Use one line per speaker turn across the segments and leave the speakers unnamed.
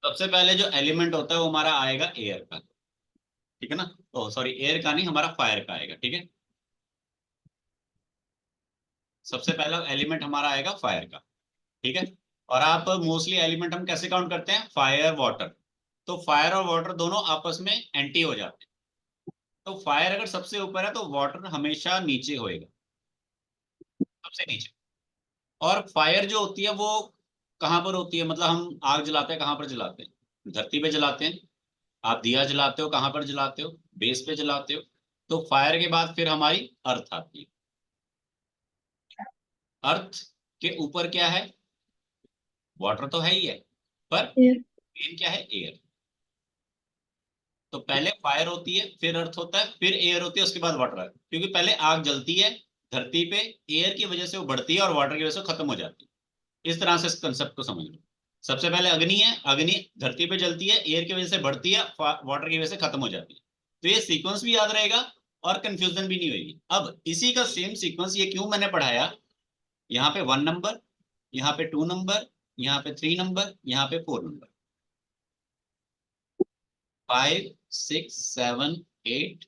सबसे पहले जो एलिमेंट होता है वो हमारा आएगा एयर का, ठीक है ना। ओ सॉरी, एयर का नहीं, हमारा फायर का आएगा, ठीक है। सबसे पहला एलिमेंट हमारा आएगा फायर का, ठीक है। और आप मोस्टली एलिमेंट हम कैसे काउंट करते हैं, फायर वाटर। तो फायर और वाटर दोनों आपस में एंटी हो जाते हैं। तो फायर अगर सबसे ऊपर है तो वाटर हमेशा नीचे होएगा, सबसे नीचे। और फायर जो होती है वो कहाँ पर होती है, मतलब हम आग जलाते हैं कहाँ पर जलाते हैं, धरती पे जलाते हैं। आप दिया जलाते हो कहाँ पर जलाते हो, बेस पे जलाते हो। तो फायर के बाद फिर हमारी अर्थ आती है। अर्थ के ऊपर क्या है, वाटर तो है ही है, पर
फिर
मेन क्या है, एयर। तो पहले फायर होती है, फिर अर्थ होता है, फिर एयर होती है, उसके बाद वाटर है, क्योंकि पहले आग जलती है धरती पे, एयर की वजह से वो बढ़ती है और वाटर की वजह से खत्म हो जाती है। इस तरह से इस कंसेप्ट को समझ लो। सबसे पहले अग्नि है, अग्नि धरती पे जलती है, एयर की वजह से बढ़ती है, वाटर की वजह से खत्म हो जाती है। तो ये सीक्वेंस भी याद रहेगा और कंफ्यूजन भी नहीं होगी। अब इसी का सेम सीक्वेंस ये क्यों मैंने पढ़ाया, यहाँ पे 1 नंबर, यहाँ पे 2 नंबर, यहाँ पे 3 नंबर, यहाँ पे 4 नंबर, 5 6 7 8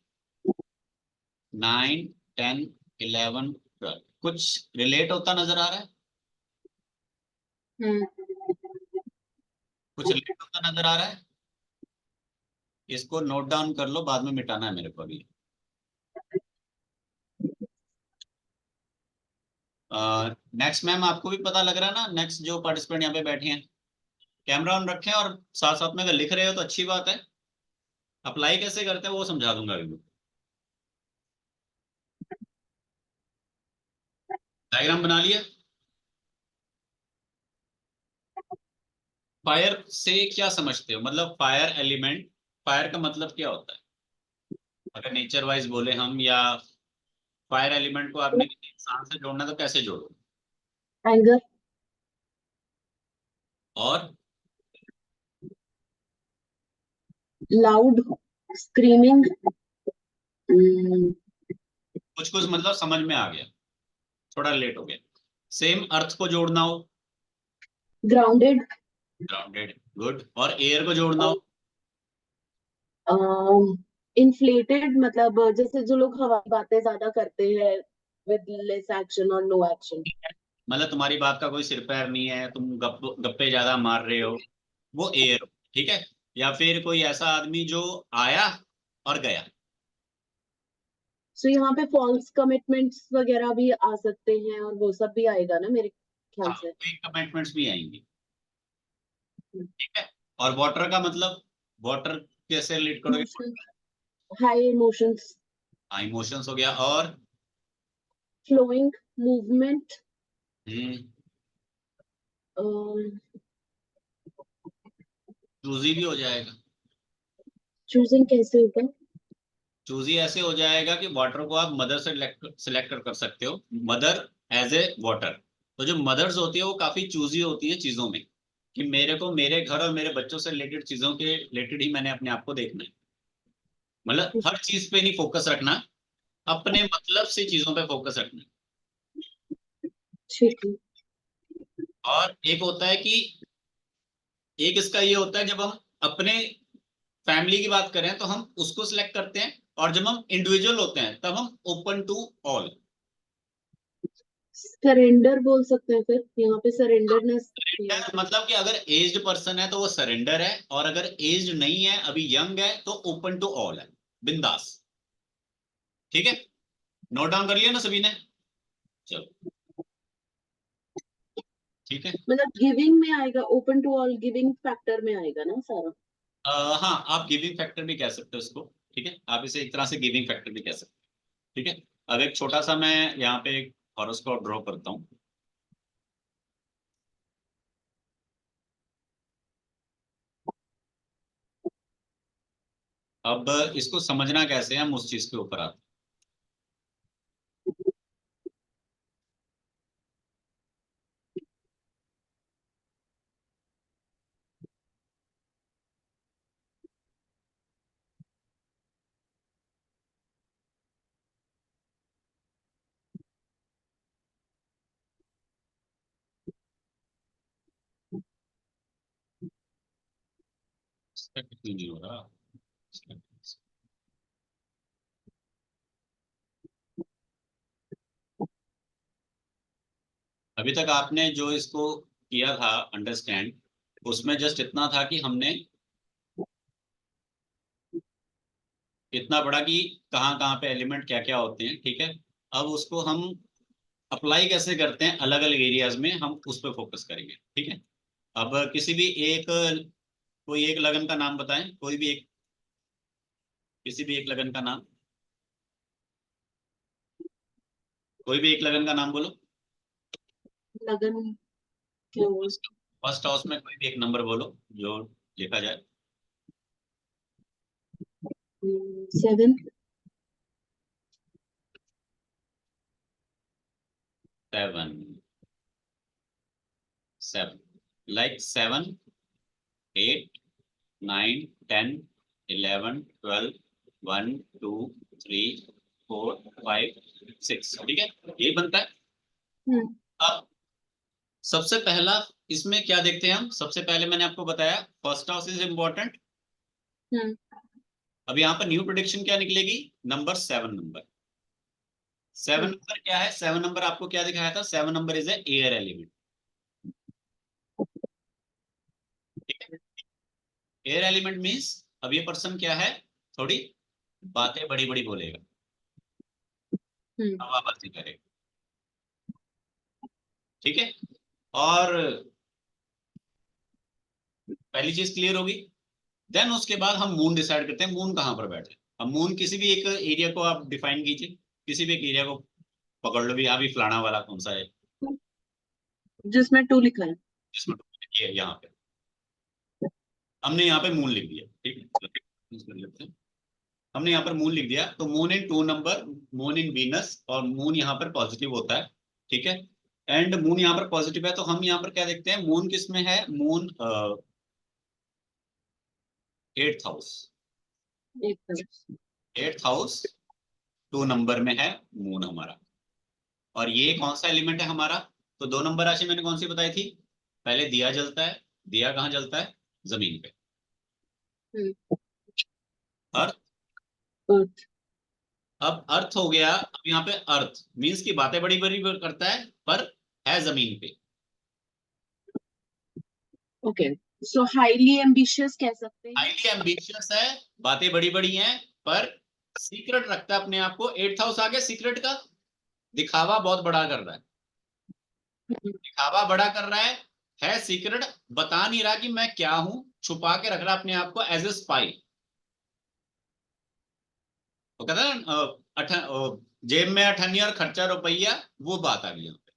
9 10 11 12। कुछ रिलेट होता नजर आ रहा है,
हम्म
कुछ रिलेट होता नजर आ रहा है। इसको नोट डाउन कर लो, बाद में मिटाना है मेरे को अभी। नेक्स्ट मैम, आपको भी पता लग रहा है ना, नेक्स्ट जो पार्टिसिपेंट यहाँ पे बैठे हैं, कैमरा ऑन रखें, और साथ साथ में अगर लिख रहे हो तो अच्छी बात है। अप्लाई कैसे करते हैं वो समझा दूंगा अभी। डायग्राम बना लिया। फायर से क्या समझते हो, मतलब फायर एलिमेंट, फायर का मतलब क्या होता है, अगर नेचर वाइज बोले हम, या फायर एलिमेंट को आपने किसी इंसान से जोड़ना तो कैसे जोड़ो।
एंगर,
और
लाउड स्क्रीमिंग,
कुछ कुछ मतलब समझ में आ गया, थोड़ा लेट हो गया। सेम अर्थ को जोड़ना हो,
ग्राउंडेड,
ग्राउंडेड, गुड। और एयर को जोड़ना हो,
इन्फ्लेटेड, मतलब जैसे जो लोग हवाई बातें ज्यादा करते हैं विद लेस एक्शन और नो एक्शन।
मतलब तुम्हारी बात का कोई सिर पैर नहीं है, तुम गप्पे ज्यादा मार रहे हो, वो एयर, ठीक है। या फिर कोई ऐसा आदमी जो आया और गया।
सो यहाँ पे फॉल्स कमिटमेंट्स वगैरह भी आ सकते हैं और वो सब भी आएगा ना मेरे ख्याल
हाँ,
से।
फेक कमिटमेंट्स भी आएंगे, ठीक है। और वाटर का मतलब, वाटर कैसे रिलेट करोगे।
इमोशंस, हाई इमोशंस,
हाँ, इमोशंस हो गया। और
फ्लोइंग, मूवमेंट,
चूजी भी हो जाएगा।
चूजिंग कैसे होगा?
चूजी ऐसे हो जाएगा कि वाटर को आप मदर से सिलेक्ट कर सकते हो, मदर एज ए वाटर। तो जो मदर्स होती है वो काफी चूजी होती है चीजों में, कि मेरे को मेरे घर और मेरे बच्चों से रिलेटेड चीजों के रिलेटेड ही मैंने अपने आप को देखना है। मतलब हर चीज पे नहीं फोकस रखना, अपने मतलब से चीजों पे फोकस रखना है।
ठीक है।
और एक होता है कि, एक इसका ये होता है जब हम अपने फैमिली की बात करें तो हम उसको सिलेक्ट करते हैं, और जब हम इंडिविजुअल होते हैं तब हम ओपन टू ऑल।
सरेंडर बोल सकते हैं फिर, यहाँ पे सरेंडरनेस भी आ
सरेंडर
रही
मतलब कि अगर एज्ड पर्सन है तो वो सरेंडर है, और अगर एज्ड नहीं है, अभी यंग है, तो ओपन टू ऑल है, बिंदास। ठीक है, नोट डाउन कर लिया ना सभी ने। चलो, ठीक है।
मतलब गिविंग में आएगा, open to all giving factor में आएगा ना सारा।
हाँ, आप गिविंग फैक्टर भी कह सकते हो इसको, ठीक है। आप इसे एक तरह से गिविंग फैक्टर भी कह सकते हो, ठीक है। अब एक छोटा सा मैं यहाँ पे एक हॉरोस्कोप ड्रॉ करता हूँ। अब इसको समझना कैसे है, हम उस चीज के ऊपर आते क्यों नहीं हो रहा? अभी तक आपने जो इसको किया था अंडरस्टैंड, उसमें जस्ट इतना था कि हमने इतना पढ़ा कि कहाँ कहाँ पे एलिमेंट क्या क्या होते हैं, ठीक है। अब उसको हम अप्लाई कैसे करते हैं अलग अलग एरियाज में, हम उस पर फोकस करेंगे, ठीक है। अब किसी भी एक, कोई एक लगन का नाम बताएं, कोई भी एक, किसी भी एक लगन का नाम, कोई भी एक लगन का नाम बोलो।
लगन क्या हुआ?
फर्स्ट हाउस में कोई भी एक नंबर बोलो जो लिखा जाए।
7।
7, 7, लाइक 7, 8, 9, 10, 11, 12, 1, 2, 3, 4, 5, 6, ठीक है, ये बनता है।
हम्म।
अब सबसे पहला इसमें क्या देखते हैं हम, सबसे पहले मैंने आपको बताया फर्स्ट हाउस इज इंपॉर्टेंट।
हम्म।
अब यहाँ पर न्यू प्रेडिक्शन क्या निकलेगी, नंबर 7 नंबर। 7
हम्म।
नंबर क्या है, 7 नंबर आपको क्या दिखाया था, 7 number is a air element, ठीक है। एयर एलिमेंट मीन्स अब ये पर्सन क्या है, थोड़ी बातें बड़ी बड़ी बोलेगा,
हम्म।
हवाबाजी करेगा, ठीक है। और पहली चीज क्लियर होगी। देन उसके बाद हम मून डिसाइड करते हैं, मून कहाँ पर बैठे। अब मून किसी भी एक एरिया को आप डिफाइन कीजिए, किसी भी एक एरिया को पकड़ लो भी, अभी फलाना वाला कौन सा है,
जिसमें 2 लिखा है।
जिसमें ये यहाँ पे हमने यहाँ पे मून लिख दिया, ठीक है, कर लेते हैं। हमने यहाँ पर मून लिख दिया, तो moon in 2 number, moon in Venus, और मून यहाँ पर पॉजिटिव होता है, ठीक है। एंड मून यहाँ पर पॉजिटिव है, तो हम यहाँ पर क्या देखते हैं, मून किस में है, मून 8th हाउस,
एक तरफ।
8th हाउस 2 नंबर में है मून हमारा। और ये कौन सा एलिमेंट है हमारा, तो 2 नंबर राशि मैंने कौन सी बताई थी, पहले दिया जलता है, दिया कहाँ जलता है, जमीन पे,
हम्म।
अर्थ।
अर्थ।
अब अर्थ हो गया, अब यहाँ पे अर्थ मीन्स की बातें बड़ी बड़ी करता है पर है जमीन पे।
ओके, सो हाईली एम्बिशियस कह सकते हैं।
हाईली एम्बिशियस है, बातें बड़ी बड़ी हैं, पर सीक्रेट रखता है अपने आप को। 8th हाउस आ गया सीक्रेट का, दिखावा बहुत बड़ा कर रहा है, दिखावा बड़ा कर रहा है सीक्रेट, बता नहीं रहा कि मैं क्या हूं, छुपा के रख रहा है अपने आप को एज ए स्पाई। तो कहता है ना, जेब में अठन्नी और खर्चा रुपया, वो बात आ गई यहाँ पे,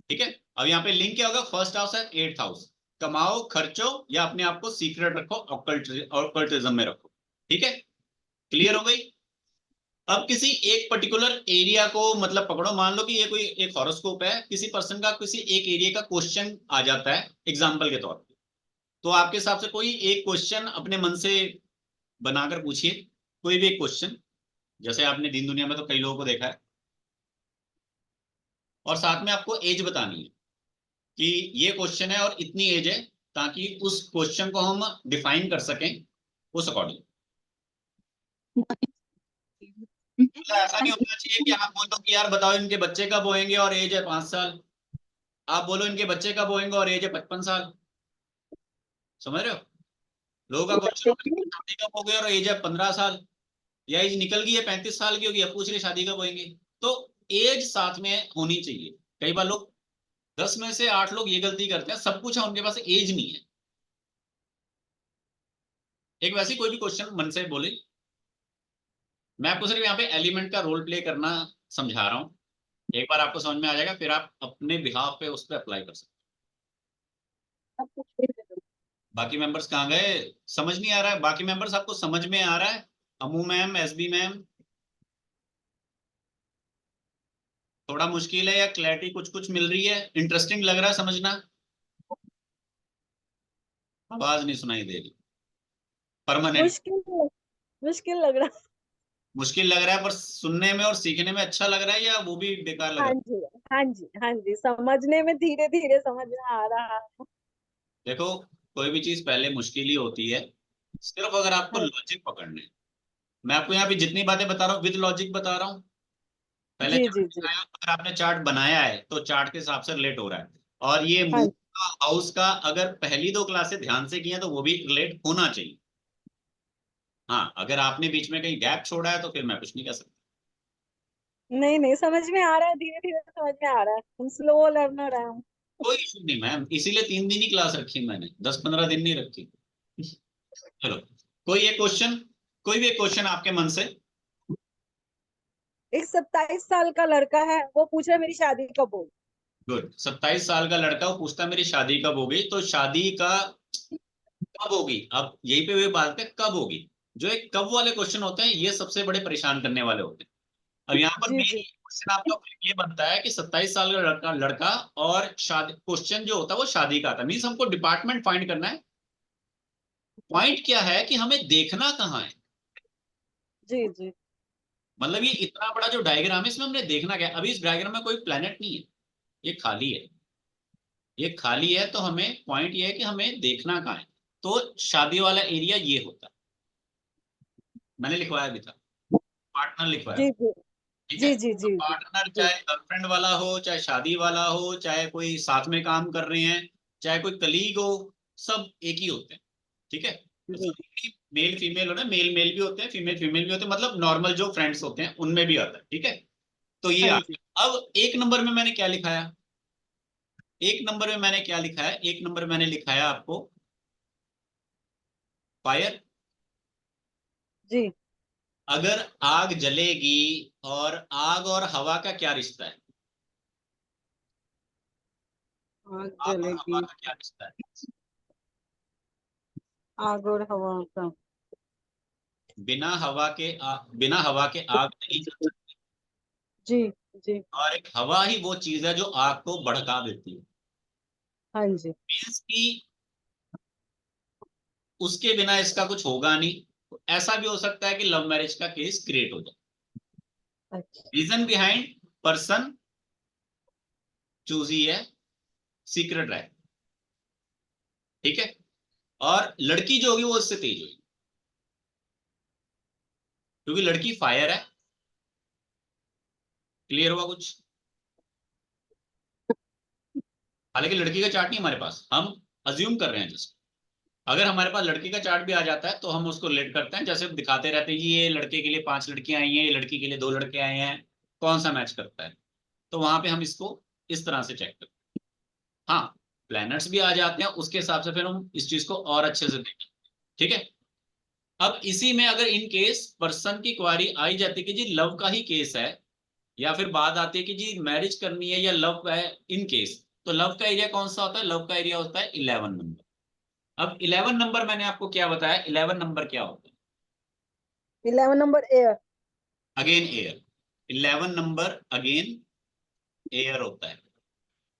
ठीक है। अब यहाँ पे लिंक क्या होगा, फर्स्ट हाउस है 8th हाउस, कमाओ खर्चो या अपने आप को सीक्रेट रखो, ऑकल्टिज्म में रखो, ठीक है, क्लियर हो गई। अब किसी एक पर्टिकुलर एरिया को मतलब पकड़ो, मान लो कि ये कोई एक हॉरोस्कोप है, किसी पर्सन का किसी एक एरिया का क्वेश्चन आ जाता है एग्जाम्पल के तौर पे, तो आपके हिसाब से कोई एक क्वेश्चन अपने मन से बनाकर पूछिए, कोई भी एक क्वेश्चन, जैसे आपने दिन दुनिया में तो कई लोगों को देखा है, और साथ में आपको एज बतानी है कि ये क्वेश्चन है और इतनी एज है, ताकि उस क्वेश्चन को हम डिफाइन कर सकें उस अकॉर्डिंग। मतलब ऐसा नहीं होना चाहिए कि आप बोलो कि यार बताओ इनके बच्चे कब होंगे और एज है 5 साल, आप बोलो इनके बच्चे कब होंगे और एज है 55 साल, समझ रहे हो। लोगों का क्वेश्चन होता है शादी कब हो गई और एज है 15 साल, या एज निकल गई है 35 साल की होगी, अब पूछ रही शादी कब होंगी। तो एज साथ में होनी चाहिए। कई बार लोग 10 में से 8 लोग ये गलती करते हैं, सब कुछ है उनके पास, एज नहीं है। एक वैसे कोई भी क्वेश्चन मन से बोले, मैं आपको सिर्फ यहाँ पे एलिमेंट का रोल प्ले करना समझा रहा हूँ, एक बार आपको समझ में आ जाएगा, फिर आप अपने बिहाफ पे उस पर अप्लाई कर सकते
हम्म।
हैं। बाकी मेंबर्स कहाँ गए, समझ नहीं आ रहा है, बाकी मेंबर्स आपको समझ में आ रहा है, अमू मैम, एसबी मैम, थोड़ा मुश्किल है या क्लैरिटी कुछ कुछ मिल रही है, इंटरेस्टिंग लग रहा है समझना, आवाज नहीं सुनाई दे रही, परमानेंट।
मुश्किल मुश्किल लग रहा।
मुश्किल लग रहा है पर सुनने में और सीखने में अच्छा लग रहा है, या वो भी बेकार लग रहा
हाँ
है।
जी, हाँ जी, हाँ जी, समझने में धीरे धीरे समझ में आ रहा है।
देखो, कोई भी चीज पहले मुश्किल ही होती है, सिर्फ अगर आपको
हाँ
लॉजिक पकड़ने हैं। मैं आपको यहाँ पे जितनी बातें बता रहा हूँ विद लॉजिक बता रहा हूँ। पहले
जी
चार्ट
जी जी।
दिखाया, अगर आपने चार्ट बनाया है तो चार्ट के हिसाब से रिलेट हो रहा है। और ये मून
हाँ
का हाउस का अगर पहली 2 क्लासें ध्यान से की हैं तो वो भी रिलेट होना चाहिए। हाँ, अगर आपने बीच में कहीं गैप छोड़ा है तो फिर मैं कुछ नहीं कह सकता।
नहीं नहीं, समझ में आ रहा है, धीरे धीरे समझ में आ रहा है, हम स्लो लर्नर है हम।
कोई इशू नहीं मैम, इसीलिए 3 दिन ही क्लास रखी मैंने, 10-15 दिन नहीं रखी। चलो, कोई एक क्वेश्चन, कोई भी एक क्वेश्चन आपके मन से।
एक 27 साल का लड़का है, वो पूछ रहा है मेरी शादी कब होगी।
गुड, 27 साल का लड़का वो पूछता है मेरी शादी कब होगी, तो शादी का कब होगी, अब यही पे वे बात है कब होगी। जो एक कब वाले क्वेश्चन होते हैं ये सबसे बड़े परेशान करने वाले होते हैं। अब यहाँ पर
जी
मेन
जी
क्वेश्चन आपका ये बनता है कि 27 साल का लड़का लड़का और शादी, क्वेश्चन जो होता है वो शादी का आता है, मीन्स हमको डिपार्टमेंट फाइंड करना है। पॉइंट क्या है कि हमें देखना कहाँ है।
जी जी
मतलब ये इतना बड़ा जो डायग्राम है इसमें हमने देखना क्या है? अभी इस डायग्राम में कोई प्लेनेट नहीं है, ये खाली है। ये खाली है तो हमें पॉइंट ये है कि हमें देखना कहाँ है। तो शादी वाला एरिया ये होता है, मैंने लिखवाया भी था, पार्टनर लिखवाया।
जी जी
ठीक है,
जी जी
तो
जी जी
पार्टनर
जी
चाहे गर्लफ्रेंड वाला हो, चाहे शादी वाला हो, चाहे कोई साथ में काम कर रहे हैं, चाहे कोई कलीग हो, सब एक ही होते हैं। ठीक है,
जी।
मेल फीमेल हो ना, मेल मेल भी होते हैं, फीमेल फीमेल भी होते हैं, मतलब नॉर्मल जो फ्रेंड्स होते हैं उनमें भी आता है। ठीक है, तो ये
हाँ
आ
जी
गया। अब 1 नंबर में मैंने क्या लिखाया, 1 नंबर में मैंने क्या लिखा है, 1 नंबर मैंने लिखाया आपको फायर।
जी।
अगर आग जलेगी, और आग और हवा का क्या रिश्ता है,
आग
आग और हवा
जलेगी।
का क्या रिश्ता है।
आग और हवा का।
बिना हवा के आग नहीं जल सकती।
जी जी।
और एक हवा ही वो चीज है जो आग को भड़का देती है।
हाँ जी।
मीन्स की उसके बिना इसका कुछ होगा नहीं। ऐसा भी हो सकता है कि लव मैरिज का केस क्रिएट हो जाए।
अच्छा।
रीजन बिहाइंड पर्सन चूजी है, सीक्रेट है। ठीक है, और लड़की जो होगी वो इससे तेज होगी, क्योंकि लड़की फायर है। क्लियर हुआ कुछ? हालांकि लड़की का चार्ट नहीं हमारे पास, हम अज्यूम कर रहे हैं जस्ट। अगर हमारे पास लड़की का चार्ट भी आ जाता है तो हम उसको रिलेट करते हैं, जैसे दिखाते रहते हैं कि ये लड़के के लिए 5 लड़कियां आई हैं, ये लड़की के लिए 2 लड़के आए हैं, कौन सा मैच करता है। तो वहां पे हम इसको इस तरह से चेक करते हैं। हाँ, प्लैनेट्स भी आ जाते हैं, उसके हिसाब से फिर हम इस चीज को और अच्छे से देखें। ठीक है, अब इसी में अगर इन केस पर्सन की क्वारी आई जाती है कि जी लव का ही केस है, या फिर बात आती है कि जी मैरिज करनी है या लव है, इन केस तो लव का एरिया कौन सा होता है, लव का एरिया होता है 11 नंबर। अब 11 नंबर मैंने आपको क्या बताया, 11 नंबर क्या होता है,
11 number air.
Again air. 11 number again air होता है,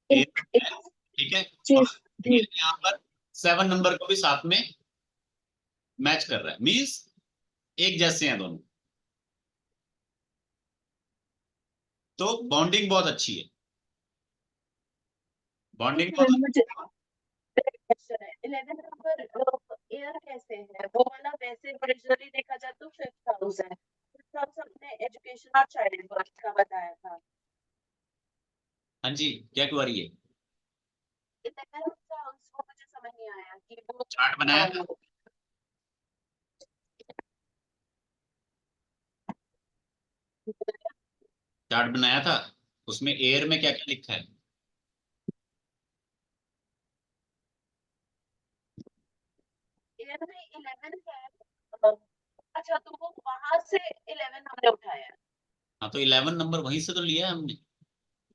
एक
एयर।
एक
ठीक है, और
चीज। जी।
फिर यहाँ पर 7 नंबर को भी साथ में मैच कर रहा है, मीन्स एक जैसे हैं दोनों, तो बॉन्डिंग बहुत अच्छी है, बॉन्डिंग बहुत।
मुझे क्वेश्चन है, 11 नंबर एयर कैसे है, वो वाला वैसे ओरिजिनली देखा जाए तो 5th हाउस है। 5th हाउस हमने एजुकेशन और चाइल्ड बर्थ का बताया था।
हाँ जी, क्या क्वारी है,
11th हाउस वो मुझे समझ नहीं आया कि वो
चार्ट बनाया था, चार्ट बनाया था, उसमें एयर में क्या क्या लिखा है।
एयर में 11 है। अ, अच्छा, तो वो वहां से 11 हमने उठाया है।
हाँ, तो 11 नंबर वहीं से तो लिया है हमने।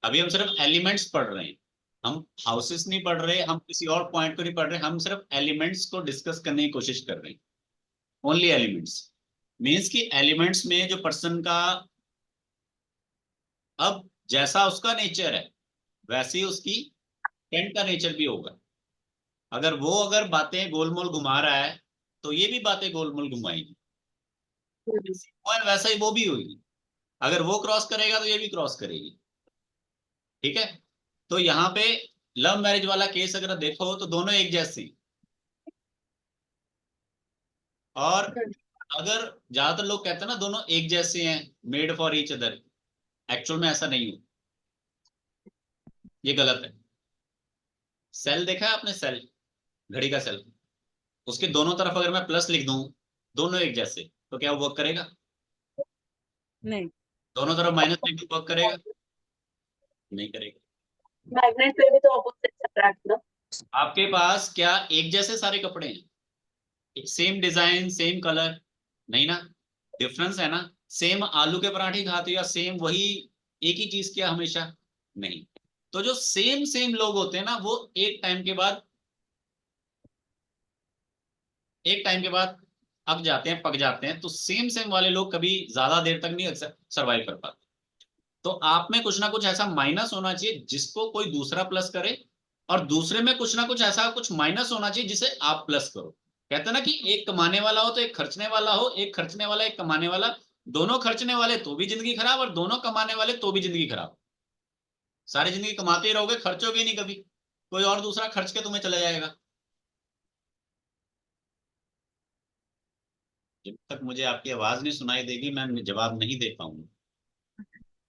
अभी हम सिर्फ एलिमेंट्स पढ़ रहे हैं, हम हाउसेस नहीं पढ़ रहे, हम किसी और पॉइंट को नहीं पढ़ रहे, हम सिर्फ एलिमेंट्स को डिस्कस करने की कोशिश कर रहे हैं। ओनली एलिमेंट्स, मीन्स कि एलिमेंट्स में जो पर्सन का, अब जैसा उसका नेचर है वैसे ही उसकी फ्रेंड का नेचर भी होगा। अगर बातें गोलमोल घुमा रहा है तो ये भी बातें गोलमोल घुमाएगी, वो है वैसा ही वो भी होगी। अगर वो क्रॉस करेगा तो ये भी क्रॉस करेगी। ठीक है, तो यहाँ पे लव मैरिज वाला केस अगर देखो तो दोनों एक जैसे हैं। और अगर ज्यादातर लोग कहते हैं ना दोनों एक जैसे हैं, made for each other, actual में ऐसा नहीं हो, ये गलत है। सेल देखा है आपने, सेल, घड़ी का सेल, उसके दोनों तरफ अगर मैं प्लस लिख दूं, दोनों एक जैसे, तो क्या वर्क करेगा?
नहीं।
दोनों तरफ माइनस लिख दूं, वर्क करेगा? नहीं करेगा।
मैग्नेट पे भी तो ऑपोजिट अट्रैक्ट ना।
आपके पास क्या एक जैसे सारे कपड़े हैं, सेम डिजाइन सेम कलर? नहीं ना, डिफरेंस है ना। सेम आलू के पराठे खाते हो या सेम वही एक ही चीज क्या हमेशा? नहीं। तो जो सेम सेम लोग होते हैं ना, वो एक टाइम के बाद अक जाते हैं, पक जाते हैं। तो सेम सेम वाले लोग कभी ज्यादा देर तक नहीं सरवाइव कर पाते। तो आप में कुछ ना कुछ ऐसा माइनस होना चाहिए जिसको कोई दूसरा प्लस करे, और दूसरे में कुछ ना कुछ ऐसा कुछ माइनस होना चाहिए जिसे आप प्लस करो। कहते हैं ना कि एक कमाने वाला हो तो एक खर्चने वाला हो, एक खर्चने वाला एक कमाने वाला। दोनों खर्चने वाले तो भी जिंदगी खराब, और दोनों कमाने वाले तो भी जिंदगी खराब। सारी जिंदगी कमाते ही रहोगे, खर्चोगे ही नहीं कभी, कोई और दूसरा खर्च के तुम्हें चला जाएगा। जब तक मुझे आपकी आवाज नहीं सुनाई देगी मैं जवाब नहीं दे पाऊंगा।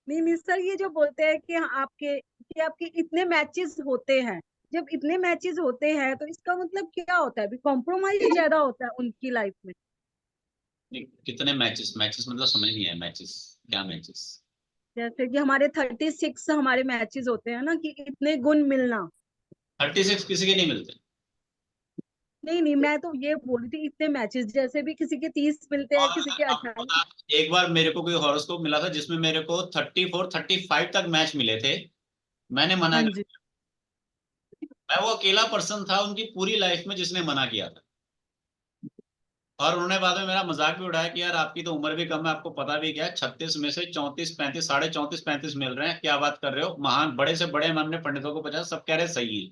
नहीं नहीं सर, ये जो बोलते हैं कि आपके इतने मैचेस होते हैं, जब इतने मैचेस होते हैं तो इसका मतलब क्या होता है? कॉम्प्रोमाइज ज्यादा होता है उनकी लाइफ में।
कितने मैचेस? मैचेस मतलब समझ नहीं आया, मैचेस क्या मैचेस?
जैसे कि हमारे 36 हमारे मैचेस होते हैं ना, कि इतने गुण मिलना।
36 किसी के नहीं मिलते।
नहीं नहीं, मैं तो ये बोल रही थी इतने मैचेस, जैसे भी किसी के 30 मिलते हैं,
और
किसी के
आपको
28।
पता है, एक बार मेरे को कोई हॉरोस्कोप मिला था जिसमें मेरे को 34 35 तक मैच मिले थे। मैंने मना
हाँ
कर
जी।
दिया। मैं वो अकेला पर्सन था उनकी पूरी लाइफ में जिसने मना किया था। और उन्होंने बाद में मेरा मजाक भी उड़ाया कि यार आपकी तो उम्र भी कम है, आपको पता भी क्या है, 36 में से 34 35, 34.5 35 मिल रहे हैं, क्या बात कर रहे हो, महान बड़े से बड़े हमने पंडितों को पूछा, सब कह रहे सही है।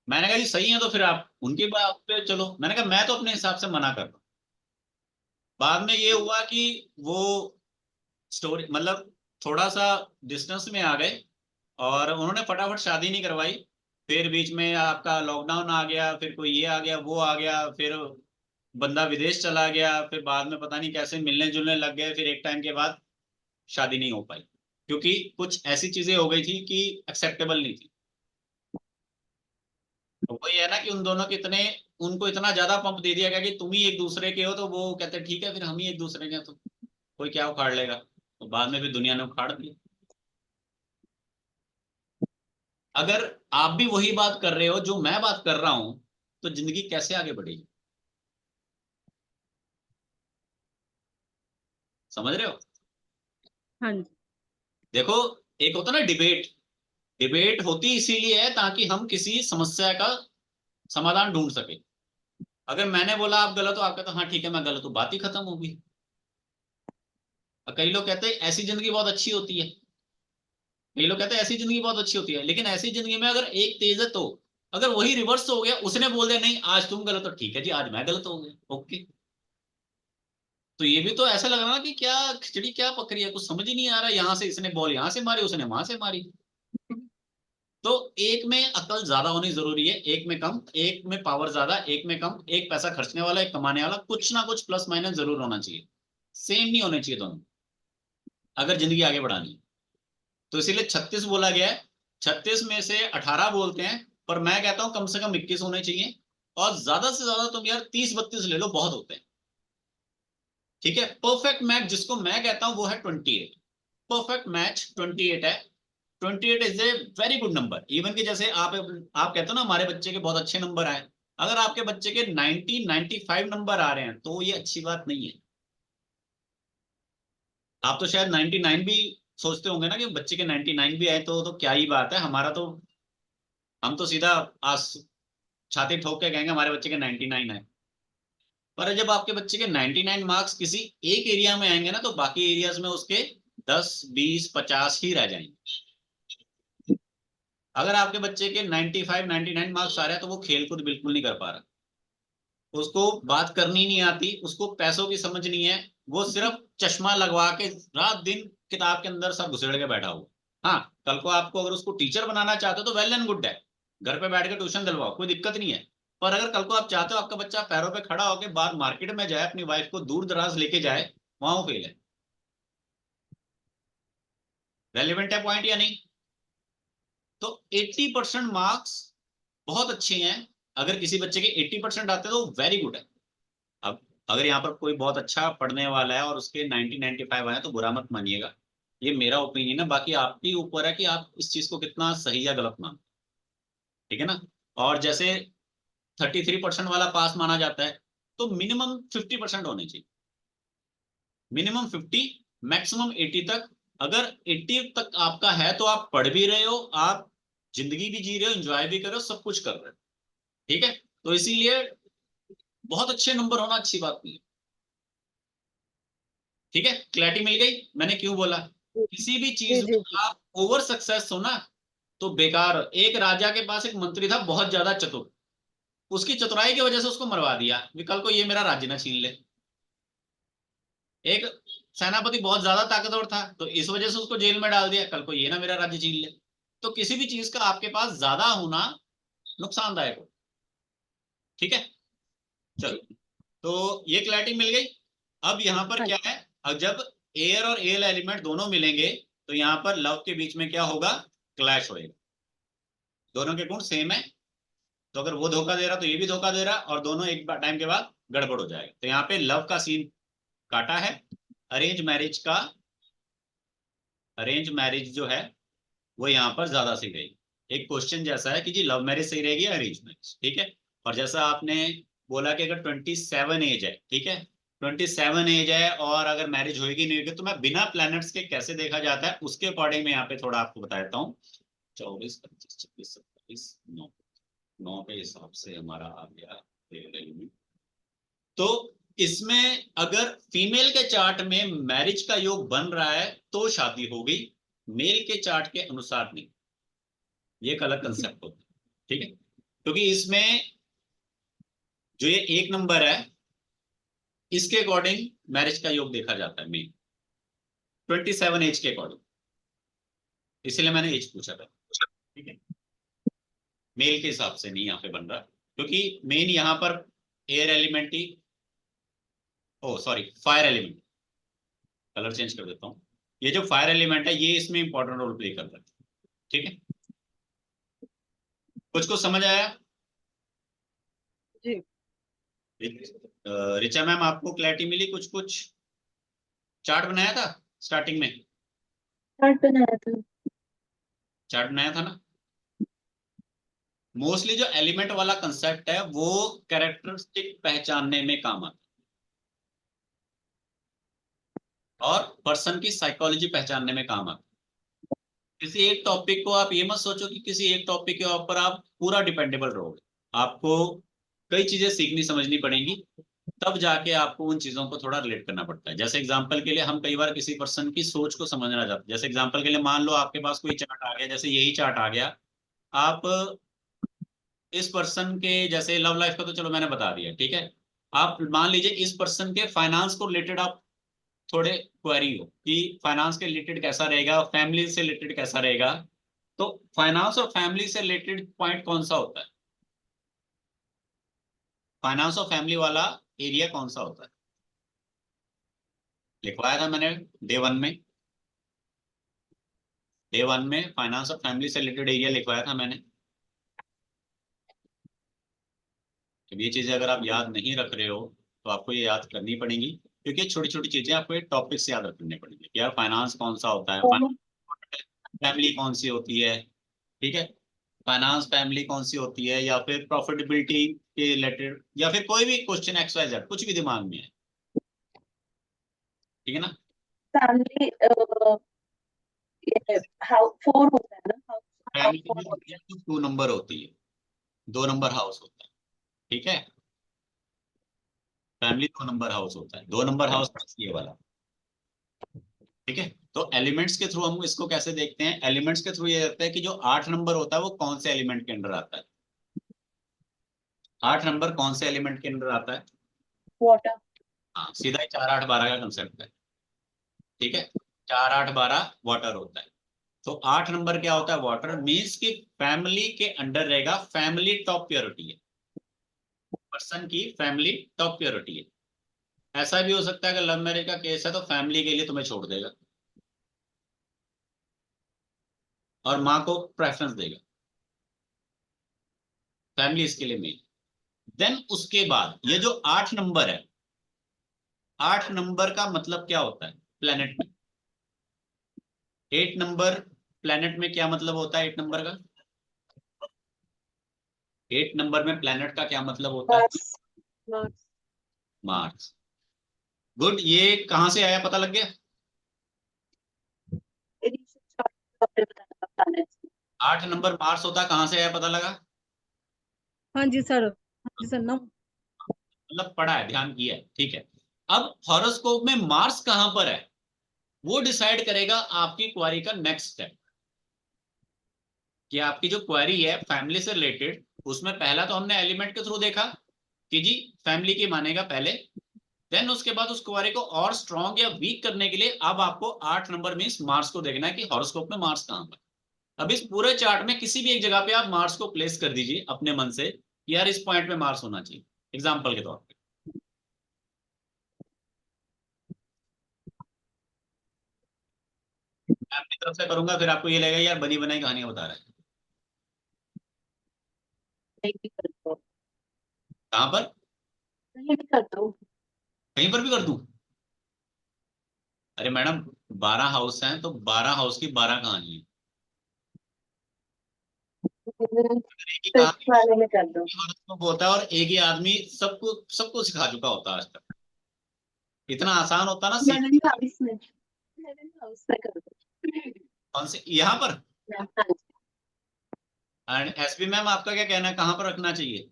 मैंने कहा जी सही है तो फिर आप उनकी बात पे चलो। मैंने कहा मैं तो अपने हिसाब से मना कर रहा हूं। बाद में ये हुआ कि वो स्टोरी मतलब थोड़ा सा डिस्टेंस में आ गए, और उन्होंने फटाफट शादी नहीं करवाई। फिर बीच में आपका लॉकडाउन आ गया, फिर कोई ये आ गया वो आ गया, फिर बंदा विदेश चला गया, फिर बाद में पता नहीं कैसे मिलने जुलने लग गए, फिर एक टाइम के बाद शादी नहीं हो पाई, क्योंकि कुछ ऐसी चीजें हो गई थी कि एक्सेप्टेबल नहीं थी। तो वही है ना कि उन दोनों के इतने, उनको इतना ज्यादा पंप दे दिया गया कि तुम ही एक दूसरे के हो, तो वो कहते ठीक है फिर हम ही एक दूसरे के हैं, तो कोई क्या उखाड़ लेगा। तो बाद में फिर दुनिया ने उखाड़ दिया। अगर आप भी वही बात कर रहे हो जो मैं बात कर रहा हूं, तो जिंदगी कैसे आगे बढ़ेगी? समझ रहे हो?
हाँ जी।
देखो, एक होता ना डिबेट, डिबेट होती इसीलिए है ताकि हम किसी समस्या का समाधान ढूंढ सके। अगर मैंने बोला आप गलत हो, आप कहते हो हाँ ठीक है मैं गलत हूं, बात ही खत्म होगी। और कई लोग कहते हैं ऐसी जिंदगी बहुत अच्छी होती है, कई लोग कहते हैं ऐसी जिंदगी बहुत अच्छी होती है, लेकिन ऐसी जिंदगी में अगर एक तेज है तो, अगर वही रिवर्स हो गया, उसने बोल दिया नहीं आज तुम गलत हो, ठीक है जी आज मैं गलत हो गया, ओके। तो ये भी तो ऐसा लग रहा ना कि क्या खिचड़ी क्या पक रही है, कुछ समझ ही नहीं आ रहा, यहाँ से इसने बॉल यहाँ से मारी, उसने वहां से मारी। तो एक में अकल ज्यादा होनी जरूरी है, एक में कम, एक में पावर ज्यादा एक में कम, एक पैसा खर्चने वाला एक कमाने वाला, कुछ ना कुछ प्लस माइनस जरूर होना चाहिए। सेम नहीं होने चाहिए दोनों, अगर जिंदगी आगे बढ़ानी है। तो इसीलिए 36 बोला गया है। 36 में से 18 बोलते हैं, पर मैं कहता हूं कम से कम 21 होने चाहिए। और ज्यादा से ज्यादा तुम यार 30 32 ले लो, बहुत होते हैं। ठीक है, परफेक्ट मैच जिसको मैं कहता हूं वो है 28। परफेक्ट मैच 28 है। 28 is a very good number. Even कि जैसे आप कहते हो ना हमारे बच्चे के बहुत अच्छे नंबर आए, अगर आपके बच्चे के 90 95 नंबर आ रहे हैं तो ये अच्छी बात नहीं है। आप तो शायद 99 भी सोचते होंगे ना कि बच्चे के 99 भी आए तो क्या ही बात है, हमारा तो, हम तो सीधा आस छाती ठोक के कहेंगे हमारे बच्चे के 99 है। पर जब आपके बच्चे के 99 मार्क्स किसी एक एरिया में आएंगे ना, तो बाकी एरियाज में उसके 10 20 50 ही रह जाएंगे। अगर आपके बच्चे के 95 99 मार्क्स आ रहे हैं तो वो खेल कूद बिल्कुल नहीं कर पा रहा, उसको बात करनी नहीं आती, उसको पैसों की समझ नहीं है, वो सिर्फ चश्मा लगवा के रात दिन किताब के अंदर सब घुसेड़ के बैठा हुआ। हाँ, कल को आपको अगर उसको टीचर बनाना चाहते हो तो वेल एंड गुड है, घर पे बैठ के ट्यूशन दिलवाओ, कोई दिक्कत नहीं है। पर अगर कल को आप चाहते हो आपका बच्चा पैरों पे खड़ा होकर बाहर मार्केट में जाए, अपनी वाइफ को दूर दराज लेके जाए, वहां वो फेल है। रेलिवेंट है पॉइंट या नहीं? तो 80% मार्क्स बहुत अच्छे हैं। अगर किसी बच्चे के 80% आते हैं तो वेरी गुड है। अब अगर यहाँ पर कोई बहुत अच्छा पढ़ने वाला है और उसके 90-95 आए तो बुरा मत मानिएगा, ये मेरा ओपिनियन है। बाकी आपके ऊपर है कि आप इस चीज को कितना सही या गलत मानते, ठीक है ना। और जैसे 33% वाला पास माना जाता है, तो मिनिमम 50% होने चाहिए, मिनिमम 50, मैक्सिमम 80 तक। अगर 80 तक आपका है तो आप पढ़ भी रहे हो, आप जिंदगी भी जी रहे हो, एंजॉय भी कर रहे हो, सब कुछ कर रहे हो, ठीक है। तो इसीलिए बहुत अच्छे नंबर होना अच्छी बात नहीं है, ठीक है। क्लैरिटी मिल गई मैंने क्यों बोला। किसी भी
जी
चीज
जी
में आप ओवर सक्सेस हो ना तो बेकार। एक राजा के पास एक मंत्री था बहुत ज्यादा चतुर, उसकी चतुराई की वजह से उसको मरवा दिया कि कल को ये मेरा राज्य ना छीन ले। एक सेनापति बहुत ज्यादा ताकतवर था तो इस वजह से उसको जेल में डाल दिया, कल को ये ना मेरा राज्य छीन ले। तो किसी भी चीज का आपके पास ज्यादा होना नुकसानदायक हो, ठीक है। चलो, तो ये क्लैरिटी मिल गई। अब यहाँ पर
हाँ
क्या है, अब जब एयर और एल एलिमेंट दोनों मिलेंगे तो यहाँ पर लव के बीच में क्या होगा, क्लैश होएगा। दोनों के गुण सेम है, तो अगर वो धोखा दे रहा तो ये भी धोखा दे रहा, और दोनों एक टाइम के बाद गड़बड़ हो जाएगा। तो यहाँ पे लव का सीन काटा है। अरेंज मैरिज का, अरेंज मैरिज जो है वो यहाँ पर ज्यादा सही रहेगी। एक क्वेश्चन जैसा है कि जी लव मैरिज सही रहेगी या अरेंज मैरिज, ठीक है। और जैसा आपने बोला कि अगर 27 एज है, ठीक है, 27 एज है और अगर मैरिज होगी नहीं होगी, तो मैं बिना प्लैनेट्स के कैसे देखा जाता है उसके अकॉर्डिंग में यहाँ पे थोड़ा आपको बता देता हूँ। 24, 25, 26, 27, 9, 9 के हिसाब से हमारा आ गया एलिमेंट। तो इसमें अगर फीमेल के चार्ट में मैरिज का योग बन रहा है तो शादी हो गई, मेल के चार्ट के अनुसार नहीं। ये एक अलग कंसेप्ट होता है, ठीक है। क्योंकि इसमें जो ये 1 नंबर है इसके अकॉर्डिंग मैरिज का योग देखा जाता है मेल, 27 एज के अकॉर्डिंग, इसलिए मैंने एज पूछा था, ठीक है। मेल के हिसाब से नहीं यहाँ पे बन रहा, क्योंकि मेन यहाँ पर एयर एलिमेंट ही, oh sorry fire element, colour change कर देता हूँ। ये जो फायर एलिमेंट है ये इसमें इंपॉर्टेंट रोल प्ले करता है, ठीक है। कुछ को समझ आया?
जी
रिचा मैम आपको क्लैरिटी मिली? कुछ कुछ चार्ट बनाया था स्टार्टिंग में,
चार्ट बनाया था।
चार्ट बनाया था ना। मोस्टली जो एलिमेंट वाला कंसेप्ट है वो कैरेक्टरिस्टिक पहचानने में काम आता है और पर्सन की साइकोलॉजी पहचानने में काम आता है। किसी एक टॉपिक को आप ये मत सोचो कि किसी एक टॉपिक के ऊपर आप पूरा डिपेंडेबल रहोगे। आपको कई चीजें सीखनी समझनी पड़ेंगी, तब जाके आपको उन चीजों को थोड़ा रिलेट करना पड़ता है। जैसे एग्जांपल के लिए हम कई बार किसी पर्सन की सोच को समझना चाहते हैं। जैसे एग्जांपल के लिए मान लो आपके पास कोई चार्ट आ गया, जैसे यही चार्ट आ गया, आप इस पर्सन के जैसे लव लाइफ का तो चलो मैंने बता दिया, ठीक है। आप मान लीजिए इस पर्सन के फाइनेंस को रिलेटेड आप थोड़े क्वेरी हो कि फाइनेंस के रिलेटेड कैसा रहेगा, फैमिली से रिलेटेड कैसा रहेगा। तो फाइनेंस और फैमिली से रिलेटेड पॉइंट कौन सा होता है, फाइनेंस और फैमिली वाला एरिया कौन सा होता है, लिखवाया था मैंने डे 1 में। डे 1 में फाइनेंस और फैमिली से रिलेटेड एरिया लिखवाया था मैंने। तो ये चीजें अगर आप याद नहीं रख रहे हो तो आपको ये याद करनी पड़ेंगी, क्योंकि छोटी छोटी चीजें आपको एक टॉपिक से याद रखनी पड़ेंगी कि यार फाइनेंस कौन सा होता है, फैमिली कौन सी होती है, ठीक है। फाइनेंस फैमिली कौन सी होती है, या फिर प्रॉफिटेबिलिटी के रिलेटेड, या फिर कोई भी क्वेश्चन एक्स वाई जेड कुछ भी दिमाग में है, ठीक है ना।
फैमिली ये हाउ 4 होता है ना, हाउस
फैमिली
4
में
होता है।
2 नंबर होती है, 2 नंबर हाउस होता है, ठीक है। फैमिली 2 नंबर हाउस होता है, 2 नंबर हाउस ये वाला, ठीक है। तो एलिमेंट्स के थ्रू हम इसको कैसे देखते हैं, एलिमेंट्स के थ्रू ये देखते हैं कि जो 8 नंबर होता है वो कौन से एलिमेंट के अंडर आता है। 8 नंबर कौन से एलिमेंट के अंडर आता है?
वाटर।
हाँ, सीधा ही 4 8 12 का कंसेप्ट है, ठीक है। 4 8 12 वाटर होता है। तो 8 नंबर क्या होता है, वाटर मीन्स कि फैमिली के अंडर रहेगा, फैमिली टॉप प्रायोरिटी है। पर्सन की फैमिली टॉप प्रायोरिटी है। ऐसा भी हो सकता है कि लव मैरिज का केस है तो फैमिली के लिए तुम्हें छोड़ देगा और माँ को प्रेफरेंस देगा, फैमिली इसके लिए मेन। देन उसके बाद ये जो 8 नंबर है, 8 नंबर का मतलब क्या होता है प्लेनेट में? 8 नंबर प्लेनेट में क्या मतलब होता है 8 नंबर का? 8 नंबर में प्लेनेट का क्या मतलब होता है?
मार्स। मार्स।
मार्स। गुड, ये कहां से आया पता लग गया?
इनिशियल चार्ट आपने बताया प्लैनेट्स।
8 नंबर मार्स होता है, कहां से आया पता लगा?
हाँ जी सर, हाँ जी सर ना।
मतलब पढ़ा है, ध्यान किया है, ठीक है। अब हॉरोस्कोप में मार्स कहां पर है वो डिसाइड करेगा आपकी क्वारी का नेक्स्ट स्टेप। कि आपकी जो क्वेरी है फैमिली से रिलेटेड, उसमें पहला तो हमने एलिमेंट के थ्रू देखा कि जी फैमिली की मानेगा पहले। देन उसके बाद उस क्वेरी को और स्ट्रॉन्ग या वीक करने के लिए अब आपको 8 नंबर मींस मार्स को देखना है कि हॉरोस्कोप में मार्स कहां पर। अब इस पूरे चार्ट में किसी भी एक जगह पे आप मार्स को प्लेस कर दीजिए अपने मन से कि यार इस पॉइंट पे मार्स होना चाहिए, एग्जाम्पल के तौर पर। मैं अपनी तरफ से करूंगा फिर आपको ये लगेगा यार बनी बनाई कहानियां बता रहा है।
कहीं भी कर दो,
कहां पर?
कहीं भी कर दो।
कहीं पर भी कर दूं? अरे मैडम 12 हाउस हैं तो 12 हाउस की 12 कहानी है। एक ही
फिफ्थ
कहानी
वाले में कर दो।
हॉरोस्कोप होता है और एक ही आदमी सबको सबको सिखा चुका होता है आज तक। इतना आसान होता ना सीख।
11th हाउस में, 11th हाउस में कर दो।
कौन से यहाँ पर?
हाँ जी।
एंड एसपी मैम आपका क्या कहना है कहाँ पर रखना चाहिए?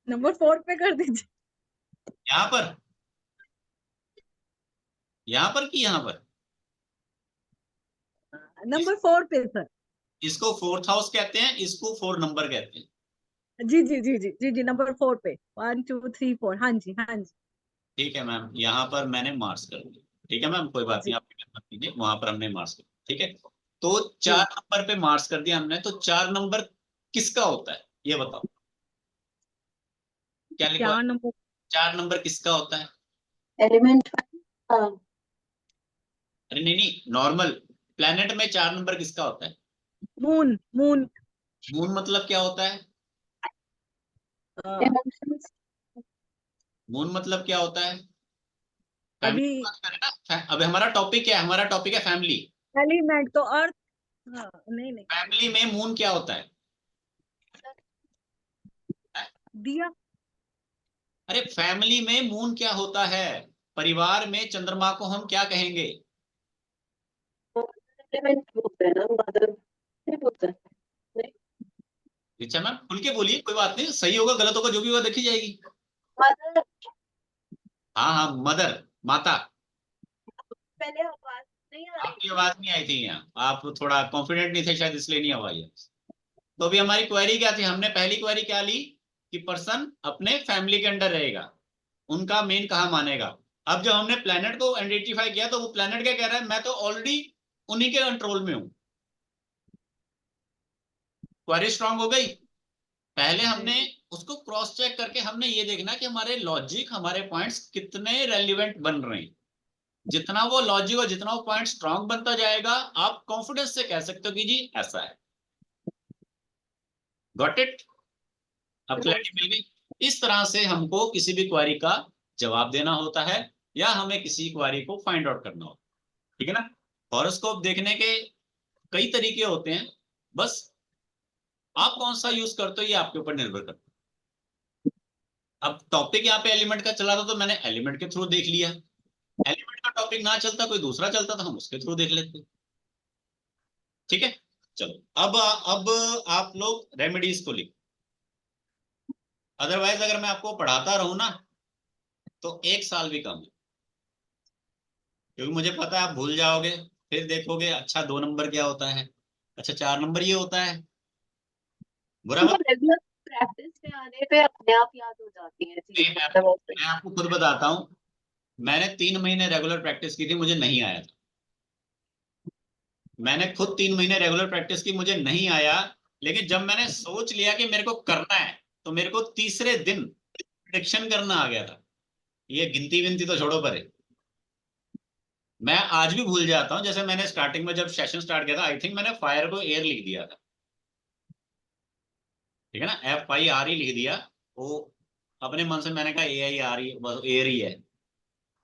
नंबर 4 पे कर दीजिए।
यहाँ पर? यहाँ पर कि यहाँ पर? इस,
नंबर 4 पे सर।
इसको 4th हाउस कहते हैं, इसको 4 नंबर कहते हैं।
जी जी जी जी जी जी, नंबर 4 पे 1 2 3 4, हाँ जी हाँ जी।
ठीक है मैम, यहाँ पर मैंने मार्क्स कर दिया। ठीक है मैम, कोई बात नहीं,
जी
आप फिक्र मत कीजिए, वहां पर हमने मार्क्स कर दिया। ठीक है, तो
जी।
4 नंबर पे मार्क्स कर दिया हमने, तो 4 नंबर किसका होता है ये बताओ, क्या लिखवा?
4 नंबर
4 नंबर किसका होता है?
एलिमेंट। हाँ।
अरे नहीं नहीं, नॉर्मल प्लेनेट में 4 नंबर किसका होता है?
Moon moon.
मून मतलब क्या होता है?
इमोशंस।
मून मतलब क्या होता है? फैमिली
अभी
की बात करें ना, अभी हमारा टॉपिक क्या है? हमारा टॉपिक है फैमिली।
एलिमेंट तो अर्थ। हाँ, नहीं नहीं।
फैमिली में मून क्या होता है?
दिया।
अरे फैमिली में मून क्या होता है? परिवार में चंद्रमा को हम क्या कहेंगे?
एलिमेंट बोलते हैं ना, मदर नहीं बोलते हैं। नहीं,
अच्छा मैम खुल के बोलिए, कोई बात नहीं, सही होगा गलत होगा जो भी होगा देखी जाएगी।
मदर।
हाँ हाँ, मदर, माता।
पहले आवाज नहीं आ रही
आपकी
थी।
आवाज नहीं आई थी यहाँ, आप थोड़ा कॉन्फिडेंट नहीं थे शायद इसलिए नहीं आवाज आई। तो अभी हमारी क्वेरी क्या थी? हमने पहली क्वेरी क्या ली कि पर्सन अपने फैमिली के अंडर रहेगा, उनका मेन कहाँ मानेगा। अब जब हमने प्लेनेट को आइडेंटिफाई किया तो वो प्लेनेट क्या कह रहा है, मैं तो ऑलरेडी उन्हीं के कंट्रोल में हूँ। क्वेरी स्ट्रांग हो गई। पहले हमने उसको क्रॉस चेक करके हमने ये देखना कि हमारे लॉजिक, हमारे पॉइंट्स कितने रेलिवेंट बन रहे हैं। जितना वो लॉजिक और जितना वो पॉइंट स्ट्रांग बनता जाएगा आप कॉन्फिडेंस से कह सकते हो कि जी ऐसा है। Got it? अब क्लैरिटी मिल गई। इस तरह से हमको किसी भी क्वेरी का जवाब देना होता है या हमें किसी क्वेरी को फाइंड आउट करना होता है। ठीक है ना? हॉरोस्कोप देखने के कई तरीके होते हैं, बस आप कौन सा यूज करते हो ये आपके ऊपर निर्भर करता है। अब टॉपिक यहाँ पे एलिमेंट का चला था तो मैंने एलिमेंट के थ्रू देख लिया। एलिमेंट का टॉपिक ना चलता, कोई दूसरा चलता तो हम उसके थ्रू देख लेते। ठीक है, चलो अब आप लोग रेमेडीज को लिखो। अदरवाइज अगर मैं आपको पढ़ाता रहूं ना तो 1 साल भी कम है, क्योंकि मुझे पता है आप भूल जाओगे। फिर देखोगे अच्छा 2 नंबर क्या होता है, अच्छा 4 नंबर ये होता है। बुरा
वो
मत।
रेगुलर प्रैक्टिस पे आने पे अपने आप याद हो जाती है
नहीं,
चीज, मतलब ऐसे।
मैं आपको खुद बताता हूँ, मैंने 3 महीने रेगुलर प्रैक्टिस की थी, मुझे नहीं आया था। मैंने खुद 3 महीने रेगुलर प्रैक्टिस की, मुझे नहीं आया। लेकिन जब मैंने सोच लिया कि मेरे को करना है तो मेरे को तीसरे दिन प्रेडिक्शन करना आ गया था। ये गिनती विनती तो छोड़ो परे, मैं आज भी भूल जाता हूँ। जैसे मैंने स्टार्टिंग में जब सेशन स्टार्ट किया था, आई थिंक मैंने फायर को एयर लिख दिया था, ठीक है ना, FIRE लिख दिया। वो अपने मन से मैंने कहा AIRE, बस एयर ही है।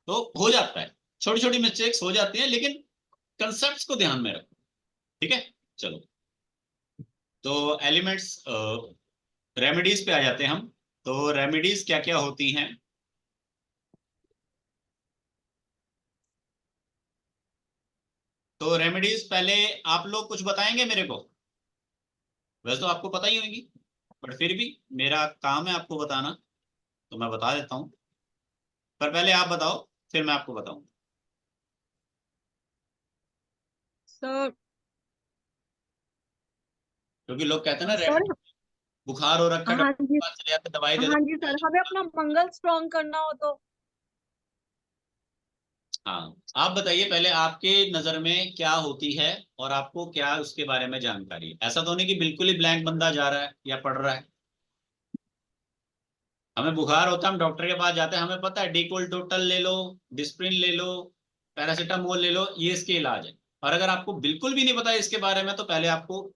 तो हो जाता है, छोटी छोटी मिस्टेक्स हो जाती हैं, लेकिन कंसेप्ट्स को ध्यान में रखो, ठीक है। चलो, तो एलिमेंट्स, रेमेडीज पे आ जाते हैं हम। तो रेमेडीज क्या क्या होती हैं? तो रेमेडीज पहले आप लोग कुछ बताएंगे मेरे को? वैसे तो आपको पता ही होगी, बट फिर भी मेरा काम है आपको बताना, तो मैं बता देता हूँ। पर पहले आप बताओ, फिर मैं आपको बताऊं।
सर
क्योंकि लोग कहते हैं ना,
सर
बुखार हो रखा है,
हाँ
डॉक्टर के
जी,
पास चले जाते, दवाई दे
हाँ
दो।
जी सर, हमें अपना मंगल स्ट्रॉन्ग करना हो तो।
हाँ, आप बताइए पहले, आपके नजर में क्या होती है और आपको क्या उसके बारे में जानकारी है? ऐसा तो नहीं कि बिल्कुल ही ब्लैंक बंदा जा रहा है या पढ़ रहा है। हमें बुखार होता है, हम डॉक्टर के पास जाते हैं, हमें पता है डीकोल टोटल ले लो, डिस्प्रिन ले लो, पैरासीटामोल ले लो, ये इसके इलाज है। और अगर आपको बिल्कुल भी नहीं पता इसके बारे में, तो पहले आपको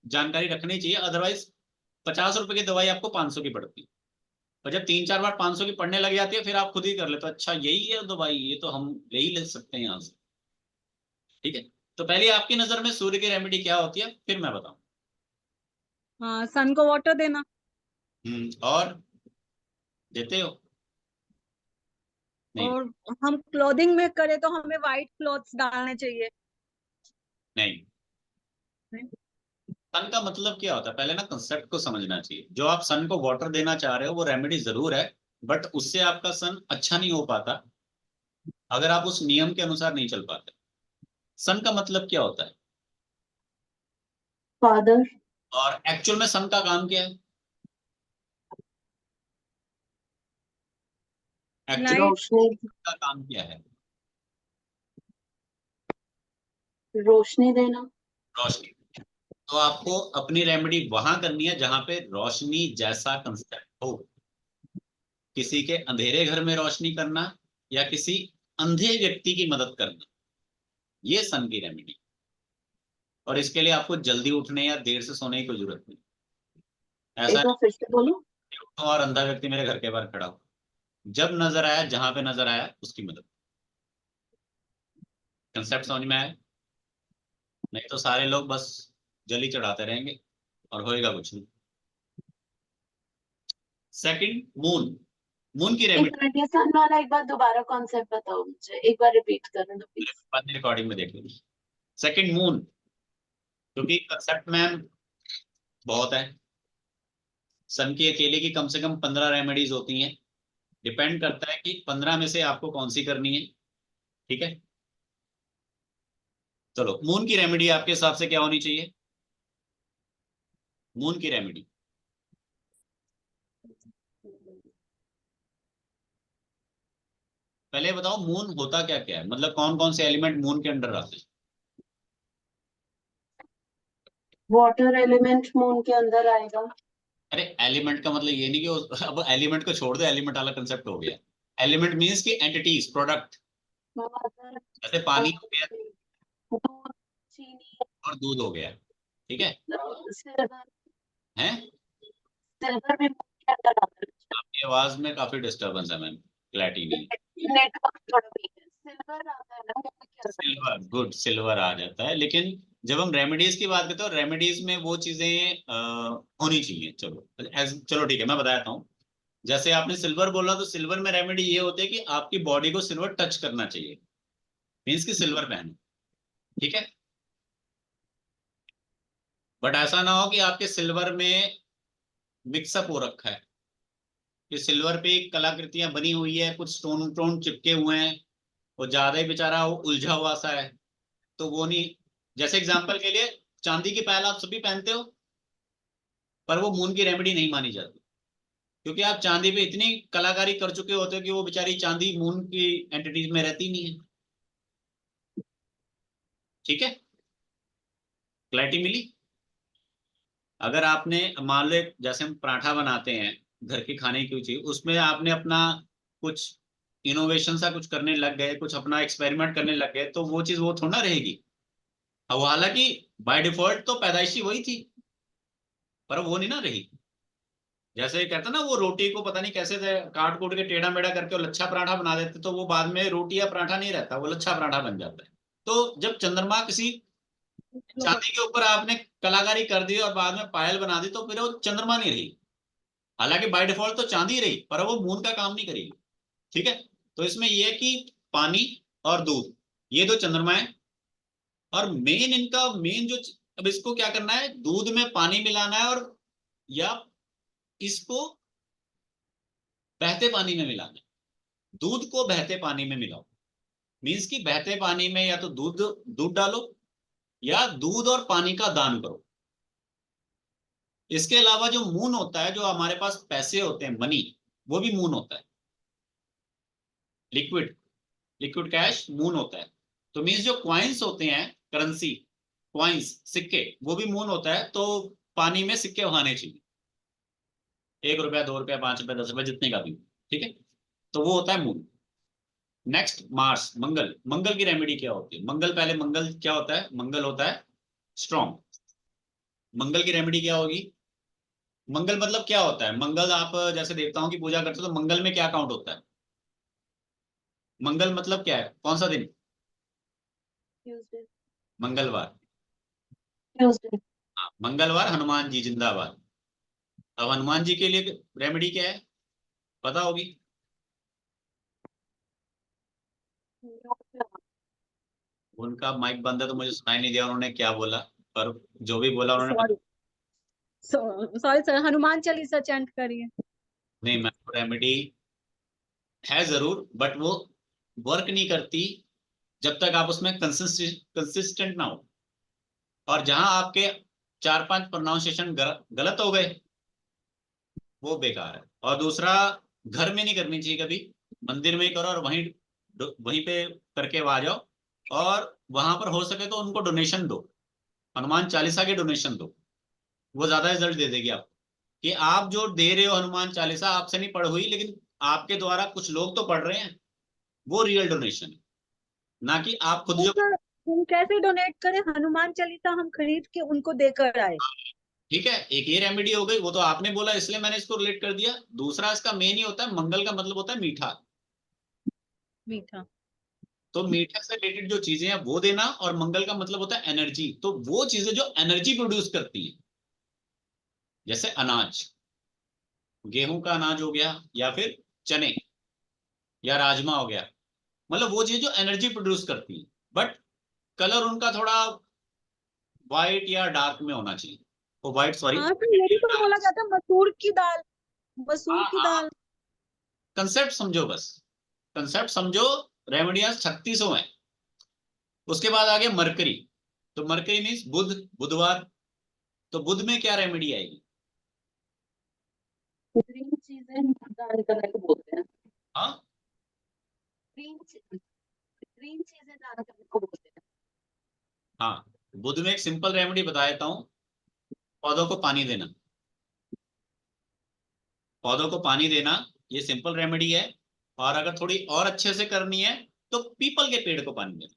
जानकारी रखनी चाहिए, अदरवाइज 50 रुपए की दवाई आपको 500 की पड़ती है। और जब 3-4 बार 500 की पड़ने लग जाती है, फिर आप खुद ही कर लेते हो, अच्छा यही है दवाई, ये तो हम यही ले सकते हैं यहाँ से, ठीक है। तो पहले आपकी नजर में सूर्य की रेमेडी क्या होती है, फिर मैं बताऊं।
हाँ, सन को वाटर देना।
और देते हो? नहीं,
और हम क्लोथिंग में करें तो हमें वाइट क्लॉथ्स डालने चाहिए।
नहीं। सन का मतलब क्या होता है, पहले ना कंसेप्ट को समझना चाहिए। जो आप सन को वाटर देना चाह रहे हो वो रेमेडी जरूर है, बट उससे आपका सन अच्छा नहीं हो पाता अगर आप उस नियम के अनुसार नहीं चल पाते। सन का मतलब क्या होता है,
फादर।
और एक्चुअल में सन का काम क्या है? Actual
light.
रोशनी।
का काम क्या है?
रोशनी देना।
रोशनी। तो आपको अपनी रेमेडी वहां करनी है जहां पे रोशनी जैसा कंसेप्ट हो। किसी के अंधेरे घर में रोशनी करना, या किसी अंधे व्यक्ति की मदद करना, ये सन की रेमेडी। और इसके लिए आपको जल्दी उठने या देर से सोने की कोई जरूरत नहीं। ऐसा
एक बार फिर से बोलो।
नहीं उठो और अंधा व्यक्ति मेरे घर के बाहर खड़ा हो, जब नजर आया, जहां पे नजर आया उसकी मदद। कंसेप्ट समझ में आया? नहीं तो सारे लोग बस जली चढ़ाते रहेंगे और होएगा कुछ नहीं। Second, moon. मून की
एक
रेमेडी
मिनट, ये सन वाला एक बार दोबारा कॉन्सेप्ट बताओ मुझे, एक बार रिपीट करना प्लीज।
बाद में रिकॉर्डिंग में देख लीजिए। सेकंड, मून, क्योंकि कंसेप्ट में बहुत है। सन की अकेले की कम से कम 15 रेमेडीज होती हैं। डिपेंड करता है कि 15 में से आपको कौन सी करनी है, ठीक है। चलो, मून की रेमेडी आपके हिसाब से क्या होनी चाहिए? मून की रेमेडी पहले बताओ, मून होता क्या क्या है, मतलब कौन कौन से एलिमेंट मून के अंडर आते हैं?
वाटर एलिमेंट मून के अंदर आएगा।
अरे एलिमेंट का मतलब ये नहीं कि अब एलिमेंट को छोड़ दो, एलिमेंट वाला कंसेप्ट हो गया। एलिमेंट मींस की एंटिटीज, प्रोडक्ट।
वाटर।
जैसे पानी हो गया
दूध। चीनी।
और दूध हो गया, ठीक है।
सिल्वर।
हैं?
सिल्वर भी मून के अंदर आता है।
आपकी आवाज में काफी डिस्टर्बेंस है मैम, क्लैरिटी नहीं है।
नेटवर्क थोड़ा वीक है। सिल्वर आता है ना मून के अंदर।
सिल्वर, गुड, सिल्वर आ जाता है। लेकिन जब हम रेमेडीज की बात करते हैं, रेमेडीज में वो चीजें होनी चाहिए। चलो, चलो ठीक है, मैं बताता हूँ। जैसे आपने सिल्वर बोला, तो सिल्वर में रेमेडी ये होती है कि आपकी बॉडी को सिल्वर टच करना चाहिए, मीन्स की सिल्वर पहनो, ठीक है। बट ऐसा ना हो कि आपके सिल्वर में मिक्सअप हो रखा है, कि सिल्वर पे कलाकृतियां बनी हुई है, कुछ स्टोन स्टोन चिपके हुए हैं, वो ज्यादा ही बेचारा वो उलझा हुआ सा है, तो वो नहीं। जैसे एग्जांपल के लिए, चांदी की पायल आप सभी पहनते हो, पर वो मून की रेमेडी नहीं मानी जाती, क्योंकि आप चांदी पे इतनी कलाकारी कर चुके होते हो कि वो बेचारी चांदी मून की एंटिटीज में रहती नहीं है, ठीक है। क्लैरिटी मिली? अगर आपने मान लो जैसे हम पराठा बनाते हैं घर की खाने की चीज, उसमें आपने अपना कुछ इनोवेशन सा कुछ करने लग गए, कुछ अपना एक्सपेरिमेंट करने लग गए, तो वो चीज वो थोड़ा ना रहेगी। अब हालांकि बाय डिफॉल्ट तो पैदाइशी वही थी, पर वो नहीं ना रही। जैसे कहते हैं ना, वो रोटी को पता नहीं कैसे थे काट कूट के टेढ़ा मेढ़ा करके वो लच्छा पराठा बना देते, तो वो बाद में रोटी या पराठा नहीं रहता, वो लच्छा पराठा बन जाता है। तो जब चंद्रमा किसी चांदी के ऊपर आपने कलाकारी कर दी और बाद में पायल बना दी, तो फिर वो चंद्रमा नहीं रही। हालांकि बाय डिफॉल्ट तो चांदी रही, पर वो मून का काम नहीं करेगी। ठीक है। तो इसमें यह है कि पानी और दूध, ये दो चंद्रमा है। और मेन इनका मेन जो, अब इसको क्या करना है, दूध में पानी मिलाना है, और या इसको बहते पानी में मिलाना है। दूध को बहते पानी में मिलाओ, मीन्स कि बहते पानी में या तो दूध दूध डालो, या दूध और पानी का दान करो। इसके अलावा जो मून होता है, जो हमारे पास पैसे होते हैं, मनी, वो भी मून होता है। लिक्विड लिक्विड कैश मून होता है। तो मीन्स जो क्वाइंस होते हैं, करेंसी, क्वाइंस, सिक्के, वो भी मून होता है। तो पानी में सिक्के बहाने चाहिए, 1 रुपया, 2 रुपया, 5 रुपया, 10 रुपया, जितने का भी। ठीक है। तो वो होता है मून। नेक्स्ट मार्स, मंगल। मंगल की रेमेडी क्या होती है? मंगल, पहले मंगल क्या होता है? मंगल होता है स्ट्रॉन्ग। मंगल की रेमेडी क्या होगी? मंगल मतलब क्या होता है? मंगल, आप जैसे देवताओं की पूजा करते हो तो मंगल में क्या काउंट होता है? मंगल मतलब क्या है? कौन सा दिन?
ट्यूसडे।
मंगलवार।
ट्यूसडे।
हाँ, मंगलवार, हनुमान जी जिंदाबाद। अब हनुमान जी के लिए रेमेडी क्या है, पता होगी? उनका माइक बंद है तो मुझे सुनाई नहीं दिया उन्होंने क्या बोला, पर जो भी बोला उन्होंने
sorry, sorry sir, Hanuman Chalisa chant करिए।
नहीं, मैं रेमेडी है जरूर, बट वो वर्क नहीं करती जब तक आप उसमें कंसिस्टेंट ना हो। और जहां आपके 4-5 प्रोनाउंसिएशन गलत हो गए, वो बेकार है। और दूसरा, घर में नहीं करनी चाहिए कभी, मंदिर में ही करो, और वहीं वहीं पे करके आ जाओ। और वहां पर हो सके तो उनको डोनेशन दो, हनुमान चालीसा के डोनेशन दो, वो ज्यादा रिजल्ट दे देगी आपको। कि आप जो दे रहे हो हनुमान चालीसा, आपसे नहीं पढ़ हुई, लेकिन आपके द्वारा कुछ लोग तो पढ़ रहे हैं, वो रियल डोनेशन है। ना कि आप खुद
तो
जो।
सर हम कैसे डोनेट करें? हनुमान चालीसा हम खरीद के उनको देकर आए।
ठीक है, एक ये रेमेडी हो गई, वो तो आपने बोला इसलिए मैंने इसको रिलेट कर दिया। दूसरा, इसका मेन ही होता है, मंगल का मतलब होता है मीठा।
मीठा।
तो मीठे से रिलेटेड जो चीजें हैं वो देना, और मंगल का मतलब होता है एनर्जी, तो वो चीजें जो एनर्जी प्रोड्यूस करती है, जैसे अनाज, गेहूं का अनाज हो गया, या फिर चने या राजमा हो गया, मतलब वो चीज जो एनर्जी प्रोड्यूस करती है। बट कलर उनका थोड़ा व्हाइट या डार्क में होना चाहिए, वो व्हाइट, सॉरी।
हाँ सर, ये भी तो बोला जाता है, मसूर की दाल, मसूर की दाल।
कंसेप्ट समझो बस, कंसेप्ट समझो। रेमेडियाज 36 हैं। उसके बाद आ गया मरकरी। तो मरकरी मीन्स बुध, बुधवार। तो बुध में क्या रेमेडी आएगी?
ग्रीन चीजें दान करने को बोलते हैं।
हाँ,
ग्रीन चीजें दान करने को बोलते हैं।
हाँ। बुध में एक सिंपल रेमेडी बता देता हूँ, पौधों को पानी देना। पौधों को पानी देना, ये सिंपल रेमेडी है। और अगर थोड़ी और अच्छे से करनी है, तो पीपल के पेड़ को पानी देना।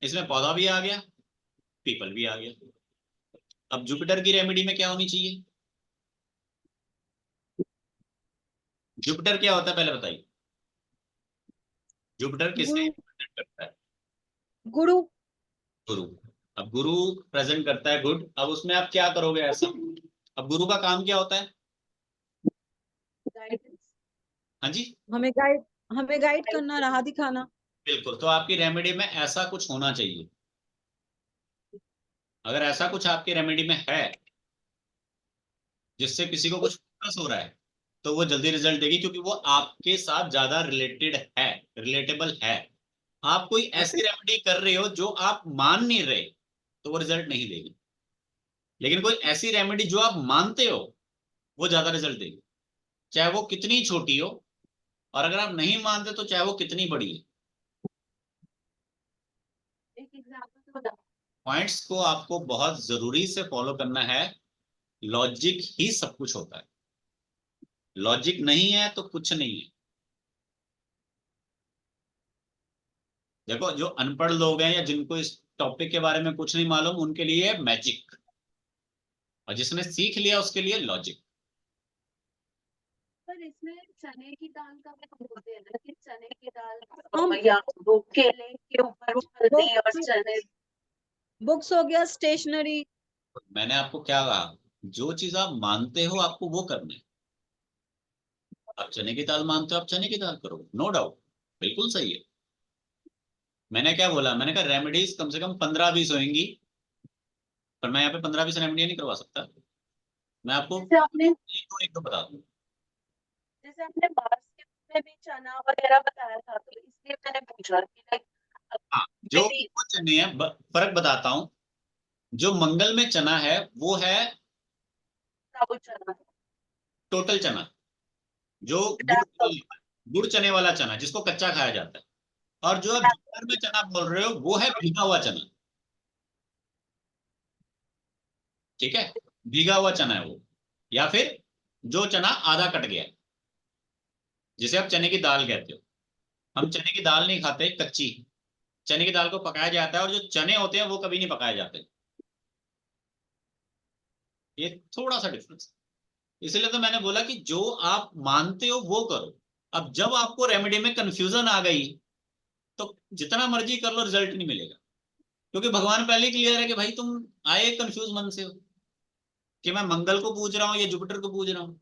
इसमें पौधा भी आ गया, पीपल भी आ गया। अब जुपिटर की रेमेडी में क्या होनी चाहिए? जुपिटर क्या होता है पहले बताइए? जुपिटर किससे
गुरु।
represent करता है?
गुरु।
गुरु। अब गुरु प्रेजेंट करता है गुड। अब उसमें आप क्या करोगे ऐसा? अब गुरु का काम क्या होता है?
गाइडेंस।
हाँ जी,
हमें गाइड करना, राह दिखाना।
बिल्कुल। तो आपकी रेमेडी में ऐसा कुछ होना चाहिए। अगर ऐसा कुछ आपकी रेमेडी में है जिससे किसी को कुछ फोकस हो रहा है, तो वो जल्दी रिजल्ट देगी, क्योंकि वो आपके साथ ज्यादा रिलेटेड है, रिलेटेबल है। आप कोई ऐसी रेमेडी कर रहे हो जो आप मान नहीं रहे, तो वो रिजल्ट नहीं देगी। लेकिन कोई ऐसी रेमेडी जो आप मानते हो, वो ज्यादा रिजल्ट देगी, चाहे वो कितनी छोटी हो। और अगर आप नहीं मानते तो चाहे वो कितनी बड़ी है।
एक एग्जांपल तो बता।
पॉइंट्स को आपको बहुत जरूरी से फॉलो करना है। लॉजिक ही सब कुछ होता है, लॉजिक नहीं है तो कुछ नहीं है। देखो, जो अनपढ़ लोग हैं या जिनको इस टॉपिक के बारे में कुछ नहीं मालूम, उनके लिए मैजिक, और जिसने सीख लिया उसके लिए लॉजिक।
पर इसमें चने की दाल का भी तो बोलते हैं ना कि चने की दाल या वो केले के ऊपर वो हल्दी और चने।
बुक्स हो गया, स्टेशनरी।
मैंने आपको क्या कहा, जो चीज आप मानते हो आपको वो करना है। आप चने की दाल मानते हो, आप चने की दाल करो, नो डाउट, बिल्कुल सही है। मैंने क्या बोला, मैंने कहा रेमेडीज कम से कम 15-20 होंगी, पर मैं यहाँ पे 15-20 रेमेडी नहीं करवा सकता। मैं आपको एक दो बता दूं।
जैसे आपने मार्स के में भी चना वगैरह बताया था, तो इसलिए मैंने पूछा कि लाइक
हाँ, जो वो चने हैं, फर्क बताता हूँ। जो मंगल में चना है वो है
साबुत चना,
टोटल चना, जो गुड़ चने वाला चना जिसको कच्चा खाया जाता है। और जो आप जुपिटर में चना बोल रहे हो वो है भीगा हुआ चना। ठीक है, भीगा हुआ चना है वो, या फिर जो चना आधा कट गया है, जिसे आप चने की दाल कहते हो। हम चने की दाल नहीं खाते कच्ची, चने की दाल को पकाया जाता है, और जो चने होते हैं वो कभी नहीं पकाए जाते। ये थोड़ा सा डिफरेंस, इसलिए तो मैंने बोला कि जो आप मानते हो वो करो। अब जब आपको रेमेडी में कंफ्यूजन आ गई तो जितना मर्जी कर लो, रिजल्ट नहीं मिलेगा, क्योंकि भगवान पहले ही क्लियर है कि भाई तुम आए कंफ्यूज मन से हो कि मैं मंगल को पूज रहा हूँ या जुपिटर को पूज रहा हूँ।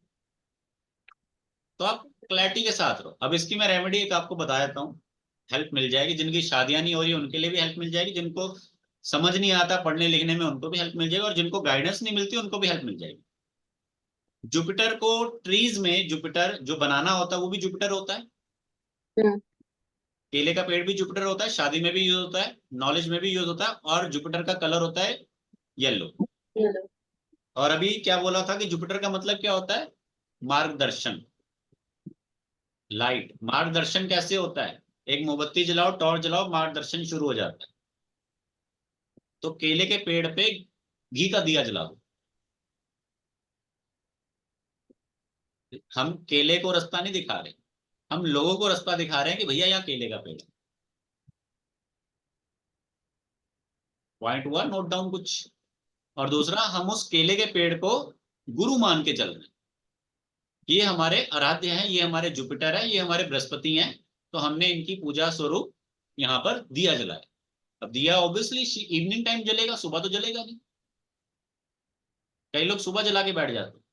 तो आप क्लैरिटी के साथ रहो। अब इसकी मैं रेमेडी एक आपको बता देता हूँ, हेल्प मिल जाएगी। जिनकी शादियां नहीं हो रही उनके लिए भी हेल्प मिल जाएगी, जिनको समझ नहीं आता पढ़ने लिखने में उनको भी हेल्प मिल जाएगी, और जिनको गाइडेंस नहीं मिलती उनको भी हेल्प मिल जाएगी। जुपिटर को ट्रीज में, जुपिटर जो बनाना होता है वो भी जुपिटर होता है। केले का पेड़ भी जुपिटर होता है, शादी में भी यूज होता है, नॉलेज में भी यूज होता है, और जुपिटर का कलर होता है येलो। और अभी क्या बोला था कि जुपिटर का मतलब क्या होता है, मार्गदर्शन, लाइट। मार्गदर्शन कैसे होता है, एक मोमबत्ती जलाओ, टॉर्च जलाओ, मार्गदर्शन शुरू हो जाता है। तो केले के पेड़ पे घी का दिया जलाओ। हम केले को रास्ता नहीं दिखा रहे, हम लोगों को रास्ता दिखा रहे हैं कि भैया यहाँ केले का पेड़ है। पॉइंट हुआ नोट डाउन कुछ। और दूसरा, हम उस केले के पेड़ को गुरु मान के चल रहे हैं, ये हमारे आराध्य हैं, ये हमारे जुपिटर है, ये हमारे बृहस्पति हैं। तो हमने इनकी पूजा स्वरूप यहाँ पर दिया जलाया। अब दिया ऑब्वियसली इवनिंग टाइम जलेगा, सुबह तो जलेगा नहीं। कई लोग सुबह जला के बैठ जाते हैं।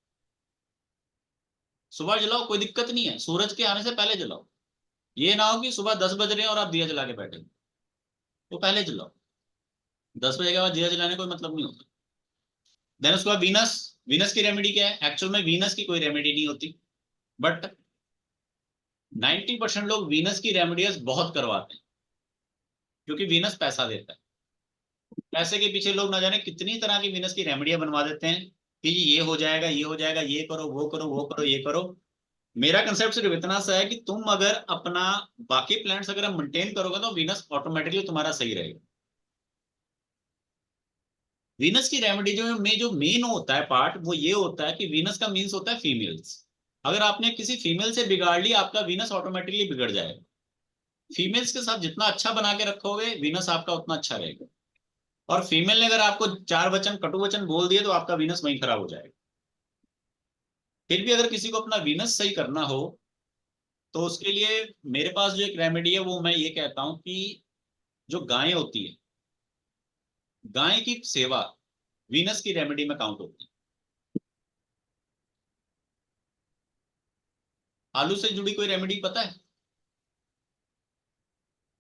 सुबह जलाओ, कोई दिक्कत नहीं है, सूरज के आने से पहले जलाओ। ये ना हो कि सुबह 10 बज रहे हैं और आप दिया जला के बैठे, तो पहले जलाओ। 10 बजे के बाद दिया जलाने कोई मतलब नहीं होता। देन उसके बाद वीनस, वीनस की रेमेडी क्या है, एक्चुअल में वीनस की कोई रेमेडी नहीं होती, बट 90% लोग वीनस की रेमेडीज बहुत करवाते हैं, क्योंकि वीनस पैसा देता है। पैसे के पीछे लोग ना जाने कितनी तरह की वीनस की रेमेडियां बनवा देते हैं कि ये हो जाएगा, ये हो जाएगा, ये करो, वो करो, वो करो, ये करो। मेरा कंसेप्ट सिर्फ इतना सा है कि तुम अगर अपना बाकी प्लान्स अगर मेंटेन करोगे तो वीनस ऑटोमेटिकली तुम्हारा सही रहेगा। वीनस की रेमेडी जो मेन होता है पार्ट, वो ये होता है कि वीनस का मीन्स होता है फीमेल्स। अगर आपने किसी फीमेल से बिगाड़ लिया, आपका वीनस ऑटोमेटिकली बिगड़ जाएगा। फीमेल्स के साथ जितना अच्छा बना के रखोगे, वीनस आपका उतना अच्छा रहेगा। और फीमेल ने अगर आपको 4 वचन, कटु वचन बोल दिए तो आपका वीनस वहीं खराब हो जाएगा। फिर भी अगर किसी को अपना वीनस सही करना हो तो उसके लिए मेरे पास जो एक रेमेडी है, वो मैं ये कहता हूं कि जो गाय होती है, गाय की सेवा वीनस की रेमेडी में काउंट होती है। आलू से जुड़ी कोई रेमेडी पता है?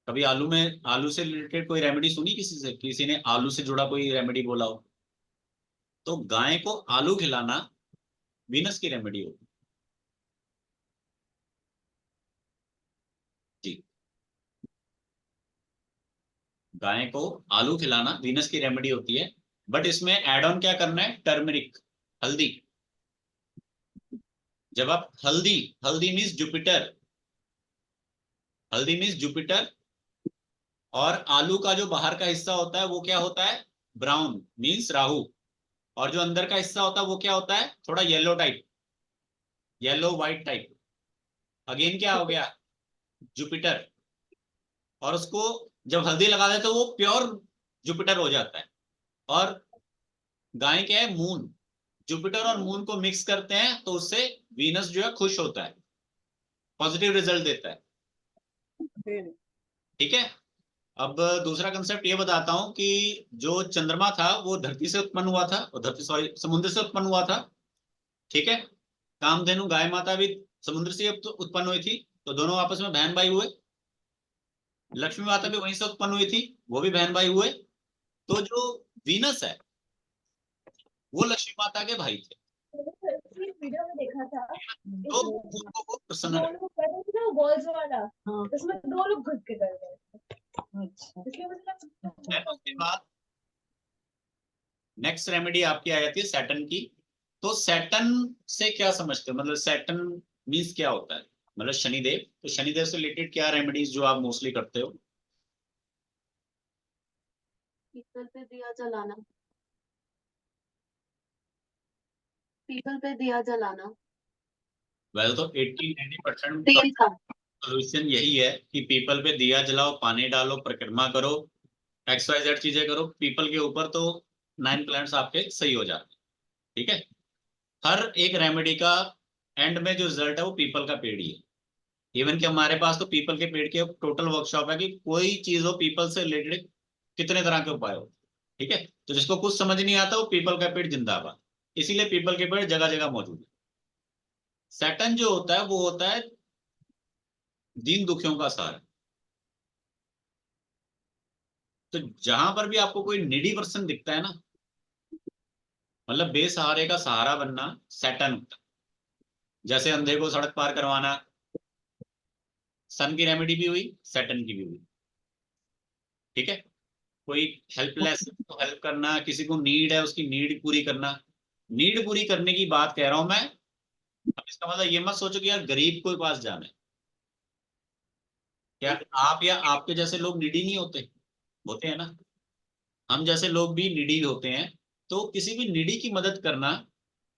कभी आलू से रिलेटेड कोई रेमेडी सुनी किसी से, किसी ने आलू से जुड़ा कोई रेमेडी बोला हो? तो गाय को आलू खिलाना वीनस की रेमेडी होती है जी। गाय को आलू खिलाना वीनस की रेमेडी होती है। बट इसमें एड ऑन क्या करना है, टर्मरिक, हल्दी। जब आप हल्दी, हल्दी मीन्स जुपिटर, हल्दी मीन्स जुपिटर। और आलू का जो बाहर का हिस्सा होता है वो क्या होता है, ब्राउन मीन्स राहु, और जो अंदर का हिस्सा होता है वो क्या होता है, थोड़ा yellow type, yellow white type. Again क्या हो गया, जुपिटर। और उसको जब हल्दी लगा दे तो वो प्योर जुपिटर हो जाता है। और गाय क्या है, मून। जुपिटर और मून को मिक्स करते हैं तो उससे वीनस जो है खुश होता है, पॉजिटिव रिजल्ट देता है। ठीक है। अब दूसरा कंसेप्ट ये बताता हूं कि जो चंद्रमा था वो धरती से उत्पन्न हुआ था, और धरती सॉरी समुद्र से उत्पन्न हुआ था। ठीक है। कामधेनु गाय माता भी समुद्र से उत्पन्न हुई थी, तो दोनों आपस में बहन भाई हुए। लक्ष्मी माता भी वहीं से उत्पन्न हुई थी, वो भी बहन भाई हुए। तो जो वीनस है वो लक्ष्मी माता के भाई थे,
वीडियो में देखा था,
तो उनको वो प्रसन्न
दो
रहे।
लोग कर रहे थे ना बॉल्स वाला,
हाँ।
उसमें दो लोग घुस के कर रहे थे,
अच्छा।
इसलिए
Then उसके
मतलब
बाद नेक्स्ट रेमेडी आपकी आ जाती है सैटर्न की। तो सैटर्न से क्या समझते हो, मतलब सैटर्न मीन्स क्या होता है, मतलब शनिदेव। तो शनिदेव से रिलेटेड क्या रेमेडीज जो आप मोस्टली करते हो।
पीपल पे दिया जलाना, पीपल पे दिया जलाना,
वेल तो 80-90%
तेल का।
सोल्यूशन यही है कि पीपल पे दिया जलाओ, पानी डालो, परिक्रमा करो, XYZ चीजें करो पीपल के ऊपर, तो 9 प्लैनेट्स आपके सही हो जाते हैं। ठीक है। हर एक रेमेडी का एंड में जो रिजल्ट है वो पीपल का पेड़ ही है। इवन कि हमारे पास तो पीपल के पेड़ की टोटल वर्कशॉप है कि कोई चीज हो पीपल से रिलेटेड, कितने तरह के उपाय हो। ठीक है। तो जिसको कुछ समझ नहीं आता वो पीपल का पेड़ जिंदाबाद, इसीलिए पीपल के पेड़ जगह जगह मौजूद है। सैटर्न जो होता है वो होता है दीन दुखियों का सहारा। तो जहां पर भी आपको कोई निडी पर्सन दिखता है ना, मतलब बेसहारे का सहारा बनना, सैटर्न होता है। जैसे अंधे को सड़क पार करवाना, सन की रेमेडी भी हुई, सैटर्न की भी हुई। ठीक है। कोई हेल्पलेस तो हेल्प करना, किसी को नीड है उसकी नीड पूरी करना। नीड पूरी करने की बात कह रहा हूं मैं। अब इसका मतलब ये मत सोचो कि यार गरीब के पास जाना है। क्या आप या आपके जैसे लोग नीडी नहीं होते, होते हैं ना। हम जैसे लोग भी नीडी होते हैं, तो किसी भी नीडी की मदद करना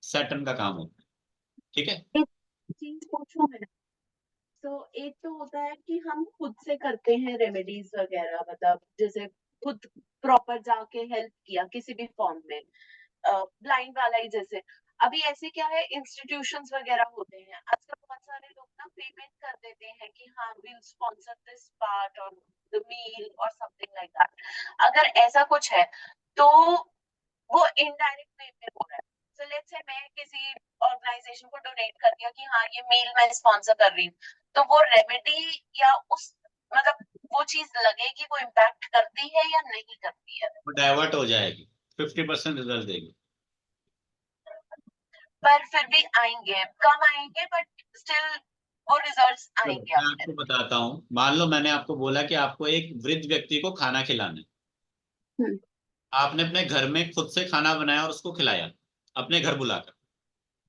सैटर्न का काम होता है। ठीक है।
एक चीज पूछूं मैं, तो एक तो होता है कि हम खुद से करते हैं रेमेडीज वगैरह, मतलब जैसे खुद प्रॉपर जाके हेल्प किया किसी भी फॉर्म में, ब्लाइंड वाला ही जैसे। अभी ऐसे क्या है, इंस्टीट्यूशंस वगैरह होते हैं आजकल, बहुत सारे लोग ना पेमेंट कर देते हैं कि हाँ वी स्पॉन्सर दिस पार्ट और द मील और समथिंग लाइक दैट। अगर ऐसा कुछ है तो वो इनडायरेक्ट वे में हो रहा है। सो लेट्स से मैं किसी ऑर्गेनाइजेशन को डोनेट कर दिया कि हाँ ये मील मैं स्पॉन्सर कर रही हूँ, तो वो रेमेडी या उस मतलब वो चीज लगेगी, वो इम्पैक्ट करती है या नहीं करती है।
वो डाइवर्ट हो जाएगी, 50% रिजल्ट देगी।
पर फिर भी आएंगे, कम आएंगे बट स्टिल वो रिजल्ट्स
चलो
आएंगे
मैं
आपके।
आपको बताता हूँ। मान लो मैंने आपको बोला कि आपको एक वृद्ध व्यक्ति को खाना खिलाना है।
हम्म,
आपने अपने घर में खुद से खाना बनाया और उसको खिलाया, अपने घर बुलाकर।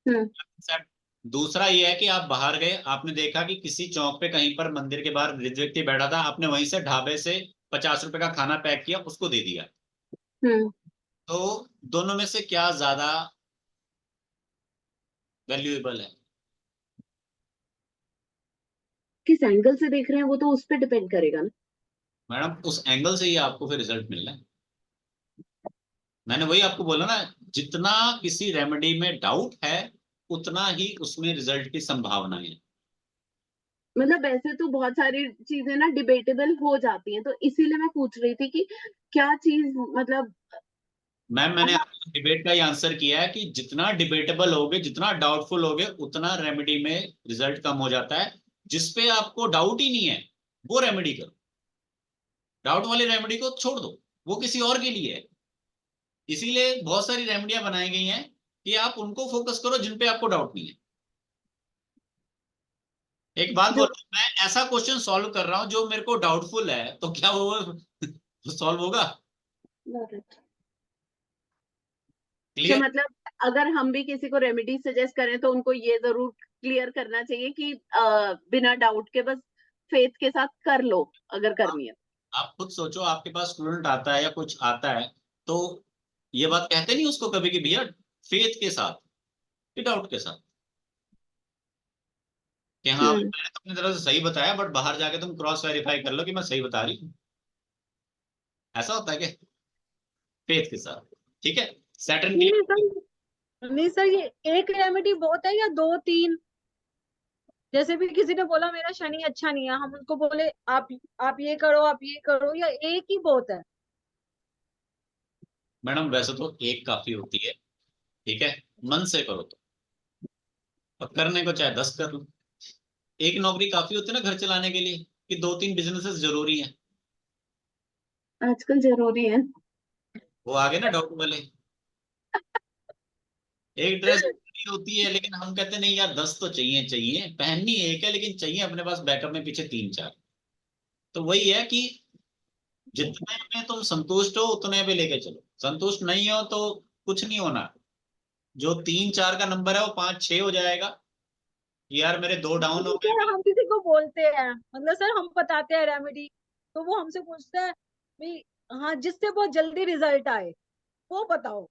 हम्म,
Concept। दूसरा ये है कि आप बाहर गए, आपने देखा कि किसी चौक पे कहीं पर मंदिर के बाहर वृद्ध व्यक्ति बैठा था, आपने वहीं से ढाबे से 50 रुपए का खाना पैक किया उसको दे दिया।
हम्म।
तो दोनों में से क्या ज्यादा वैल्यूएबल है।
किस एंगल से देख रहे हैं वो तो उस पर डिपेंड करेगा ना।
मैडम उस एंगल से ही आपको फिर रिजल्ट मिलना है। मैंने वही आपको बोला ना, जितना किसी रेमेडी में डाउट है उतना ही उसमें रिजल्ट की संभावना है।
मतलब ऐसे तो बहुत सारी चीजें ना डिबेटेबल हो जाती हैं, तो इसीलिए मैं पूछ रही थी कि क्या चीज मतलब।
मैम मैंने आपको डिबेट का ही आंसर किया है कि जितना डिबेटेबल होगे, जितना डाउटफुल होगे, उतना रेमेडी में रिजल्ट कम हो जाता है। जिसपे आपको डाउट ही नहीं है वो रेमेडी करो, डाउट वाली रेमेडी को छोड़ दो, वो किसी और के लिए है। इसीलिए बहुत सारी रेमेडियां बनाई गई हैं कि आप उनको फोकस करो जिन पे आपको डाउट नहीं है। एक बात
जो
बोलो, मैं ऐसा क्वेश्चन सॉल्व कर रहा हूं जो मेरे को डाउटफुल है, तो क्या वो सॉल्व होगा।
अच्छा,
क्लियर।
मतलब अगर हम भी किसी को रेमेडी सजेस्ट करें तो उनको ये जरूर क्लियर करना चाहिए कि बिना डाउट के बस फेथ के साथ कर लो अगर करनी है।
आप खुद सोचो, आपके पास स्टूडेंट आता है या कुछ आता है, तो ये बात कहते नहीं उसको कभी कि भैया फेथ के साथ कि डाउट के साथ, कि हाँ भाई मैंने तो अपनी तरफ से सही बताया बट बाहर जाके तुम क्रॉस वेरीफाई कर लो कि मैं सही बता रही हूँ। ऐसा होता है क्या फेथ के साथ? ठीक है, सैटर्न
नहीं
की
नहीं सर, नहीं सर, ये एक रेमेडी बहुत है या दो तीन? जैसे भी किसी ने बोला मेरा शनि अच्छा नहीं है, हम उनको बोले आप ये करो, आप ये करो, या एक ही बहुत है?
मैडम वैसे तो एक काफी होती है, ठीक है, मन से करो तो, और करने को चाहे 10 कर लो। एक नौकरी काफी होती है ना घर चलाने के लिए, कि 2-3 बिजनेसेस जरूरी हैं।
आजकल जरूरी है।
वो आगे ना डाउट वाले, एक ड्रेस होती है लेकिन हम कहते नहीं यार 10 तो चाहिए, चाहिए पहननी एक है लेकिन चाहिए अपने पास बैकअप में पीछे 3-4। तो वही है कि जितने में तुम संतुष्ट हो उतने पे लेके चलो, संतुष्ट नहीं हो तो कुछ नहीं होना। जो 3-4 का नंबर है वो 5-6 हो जाएगा कि यार मेरे 2 डाउन हो
लेकिन
गए।
सर हम किसी को बोलते हैं, मतलब सर हम बताते हैं रेमेडी, तो वो हमसे पूछता है भाई, हाँ जिससे बहुत जल्दी रिजल्ट आए वो बताओ।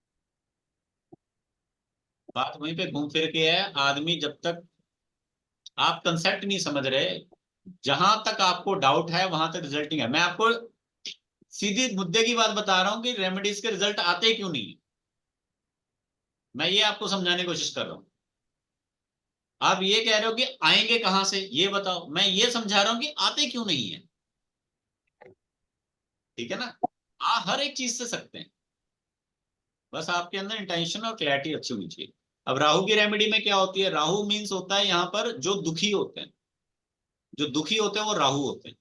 बात वहीं पे घूम फिर के है, आदमी जब तक आप कंसेप्ट नहीं समझ रहे, जहां तक आपको डाउट है वहां तक रिजल्ट नहीं है। मैं आपको सीधी मुद्दे की बात बता रहा हूँ कि रेमेडीज के रिजल्ट आते क्यों नहीं है, मैं ये आपको समझाने की कोशिश कर रहा हूँ। आप ये कह रहे हो कि आएंगे कहां से ये बताओ, मैं ये समझा रहा हूँ कि आते क्यों नहीं है। ठीक है ना, आप हर एक चीज से सकते हैं, बस आपके अंदर इंटेंशन और क्लैरिटी अच्छी होनी चाहिए। अब राहु की रेमेडी में क्या होती है, राहु मीन्स होता है यहाँ पर जो दुखी होते हैं, जो दुखी होते हैं वो राहु होते हैं,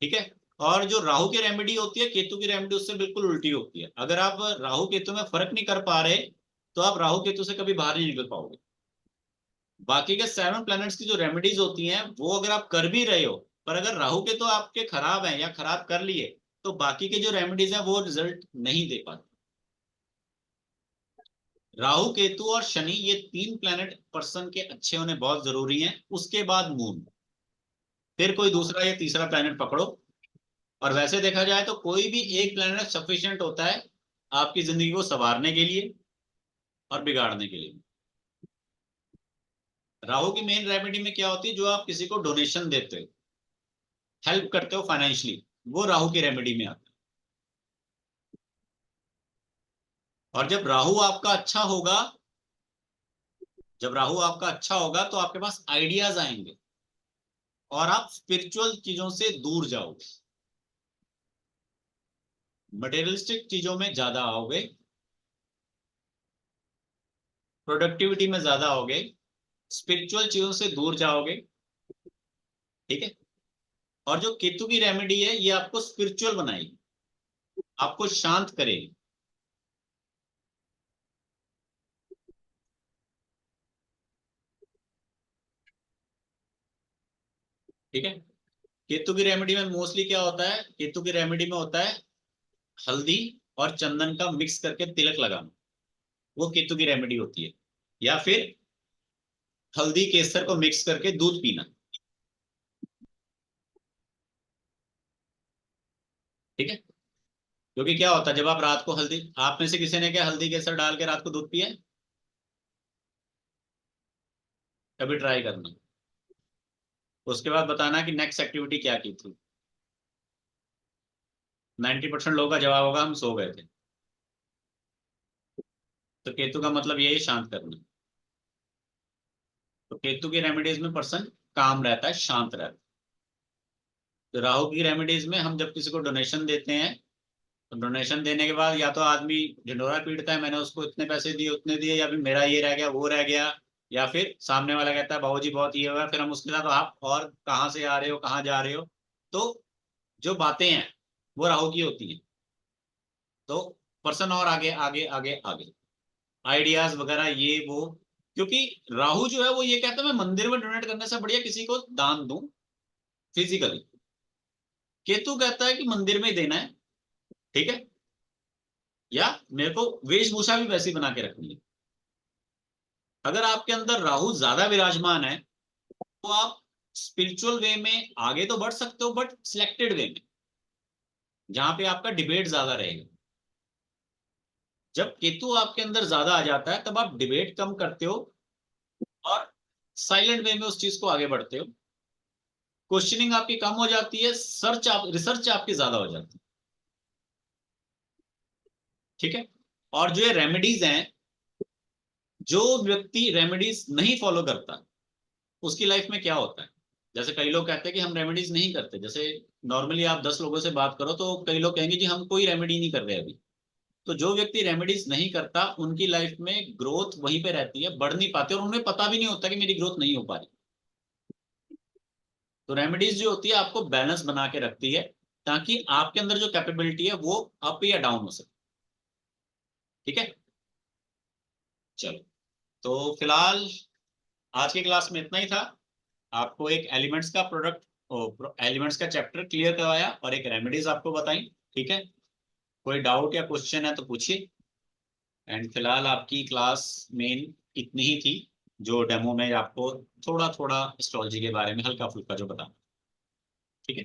ठीक है। और जो राहु की रेमेडी होती है, केतु की रेमेडी उससे बिल्कुल उल्टी होती है। अगर आप राहु केतु में फर्क नहीं कर पा रहे तो आप राहु केतु से कभी बाहर नहीं निकल पाओगे। बाकी के 7 प्लैनेट्स की जो रेमेडीज होती हैं वो अगर आप कर भी रहे हो, पर अगर राहु के तो आपके खराब हैं या खराब कर लिए, तो बाकी के जो रेमेडीज हैं वो रिजल्ट नहीं दे पाते। राहु केतु और शनि ये 3 प्लैनेट पर्सन के अच्छे होने बहुत जरूरी हैं, उसके बाद मून, फिर कोई दूसरा या तीसरा प्लैनेट पकड़ो। और वैसे देखा जाए तो कोई भी एक प्लैनेट सफिशिएंट होता है आपकी जिंदगी को संवारने के लिए और बिगाड़ने के लिए। राहु की मेन रेमेडी में क्या होती है, जो आप किसी को डोनेशन देते हो, हेल्प करते हो फाइनेंशियली, वो राहु की रेमेडी में आता है। और जब राहु आपका अच्छा होगा, जब राहु आपका अच्छा होगा तो आपके पास आइडियाज आएंगे और आप स्पिरिचुअल चीजों से दूर जाओगे, मटेरियलिस्टिक चीजों में ज्यादा आओगे, प्रोडक्टिविटी में ज्यादा आओगे, स्पिरिचुअल चीजों से दूर जाओगे, ठीक है। और जो केतु की रेमेडी है ये आपको स्पिरिचुअल बनाएगी, आपको शांत करेगी। ठीक है, केतु की रेमेडी में मोस्टली क्या होता है, केतु की रेमेडी में होता है हल्दी और चंदन का मिक्स करके तिलक लगाना, वो केतु की रेमेडी होती है। या फिर हल्दी केसर को मिक्स करके दूध पीना, ठीक है। क्योंकि क्या होता है जब आप रात को हल्दी, आप में से किसी ने क्या हल्दी केसर डाल के रात को दूध पिया है? कभी ट्राई करना, उसके बाद बताना कि नेक्स्ट एक्टिविटी क्या की थी। 90% लोगों का जवाब होगा हम सो गए थे। तो केतु का मतलब यही शांत करना। तो केतु की रेमेडीज में पर्सन काम रहता है, शांत रहता है। तो राहु की रेमेडीज में हम जब किसी को डोनेशन देते हैं, तो डोनेशन देने के बाद या तो आदमी ढिंडोरा पीटता है मैंने उसको इतने पैसे दिए उतने दिए, या फिर मेरा ये रह गया वो रह गया, या फिर सामने वाला कहता है बाबूजी बहुत ये हुआ, फिर हम उसके साथ आप और कहाँ से आ रहे हो कहाँ जा रहे हो। तो जो बातें हैं वो राहु की होती हैं, तो पर्सन और आगे आगे आगे आगे आइडियाज वगैरह ये वो। क्योंकि राहु जो है वो ये कहता है मैं मंदिर में डोनेट करने से बढ़िया किसी को दान दूं फिजिकली। केतु कहता है कि मंदिर में देना है, ठीक है, या मेरे को वेशभूषा भी वैसी बना के रखनी है। अगर आपके अंदर राहु ज्यादा विराजमान है तो आप स्पिरिचुअल वे में आगे तो बढ़ सकते हो बट सिलेक्टेड वे में, जहां पे आपका डिबेट ज्यादा रहेगा। जब केतु आपके अंदर ज्यादा आ जाता है तब आप डिबेट कम करते हो और साइलेंट वे में उस चीज को आगे बढ़ते हो। क्वेश्चनिंग आपकी कम हो जाती है, रिसर्च आपकी ज्यादा हो जाती है। ठीक है। और जो ये रेमेडीज हैं, जो व्यक्ति रेमेडीज नहीं फॉलो करता उसकी लाइफ में क्या होता है, जैसे कई लोग कहते हैं कि हम रेमेडीज नहीं करते। जैसे नॉर्मली आप 10 लोगों से बात करो तो कई लोग कहेंगे जी हम कोई रेमेडी नहीं कर रहे अभी। तो जो व्यक्ति रेमेडीज नहीं करता उनकी लाइफ में ग्रोथ वहीं पे रहती है, बढ़ नहीं पाते, और उन्हें पता भी नहीं होता कि मेरी ग्रोथ नहीं हो पा रही। तो रेमेडीज जो होती है आपको बैलेंस बना के रखती है, ताकि आपके अंदर जो कैपेबिलिटी है वो अप या डाउन हो सके। ठीक है, चलो। तो फिलहाल आज की क्लास में इतना ही था। आपको एक एलिमेंट्स का एलिमेंट्स का चैप्टर क्लियर करवाया और एक रेमेडीज आपको बताई। ठीक है, कोई डाउट या क्वेश्चन है तो पूछिए। एंड फिलहाल आपकी क्लास मेन इतनी ही थी, जो डेमो में आपको थोड़ा थोड़ा एस्ट्रोलॉजी के बारे में हल्का फुल्का जो बताना। ठीक है।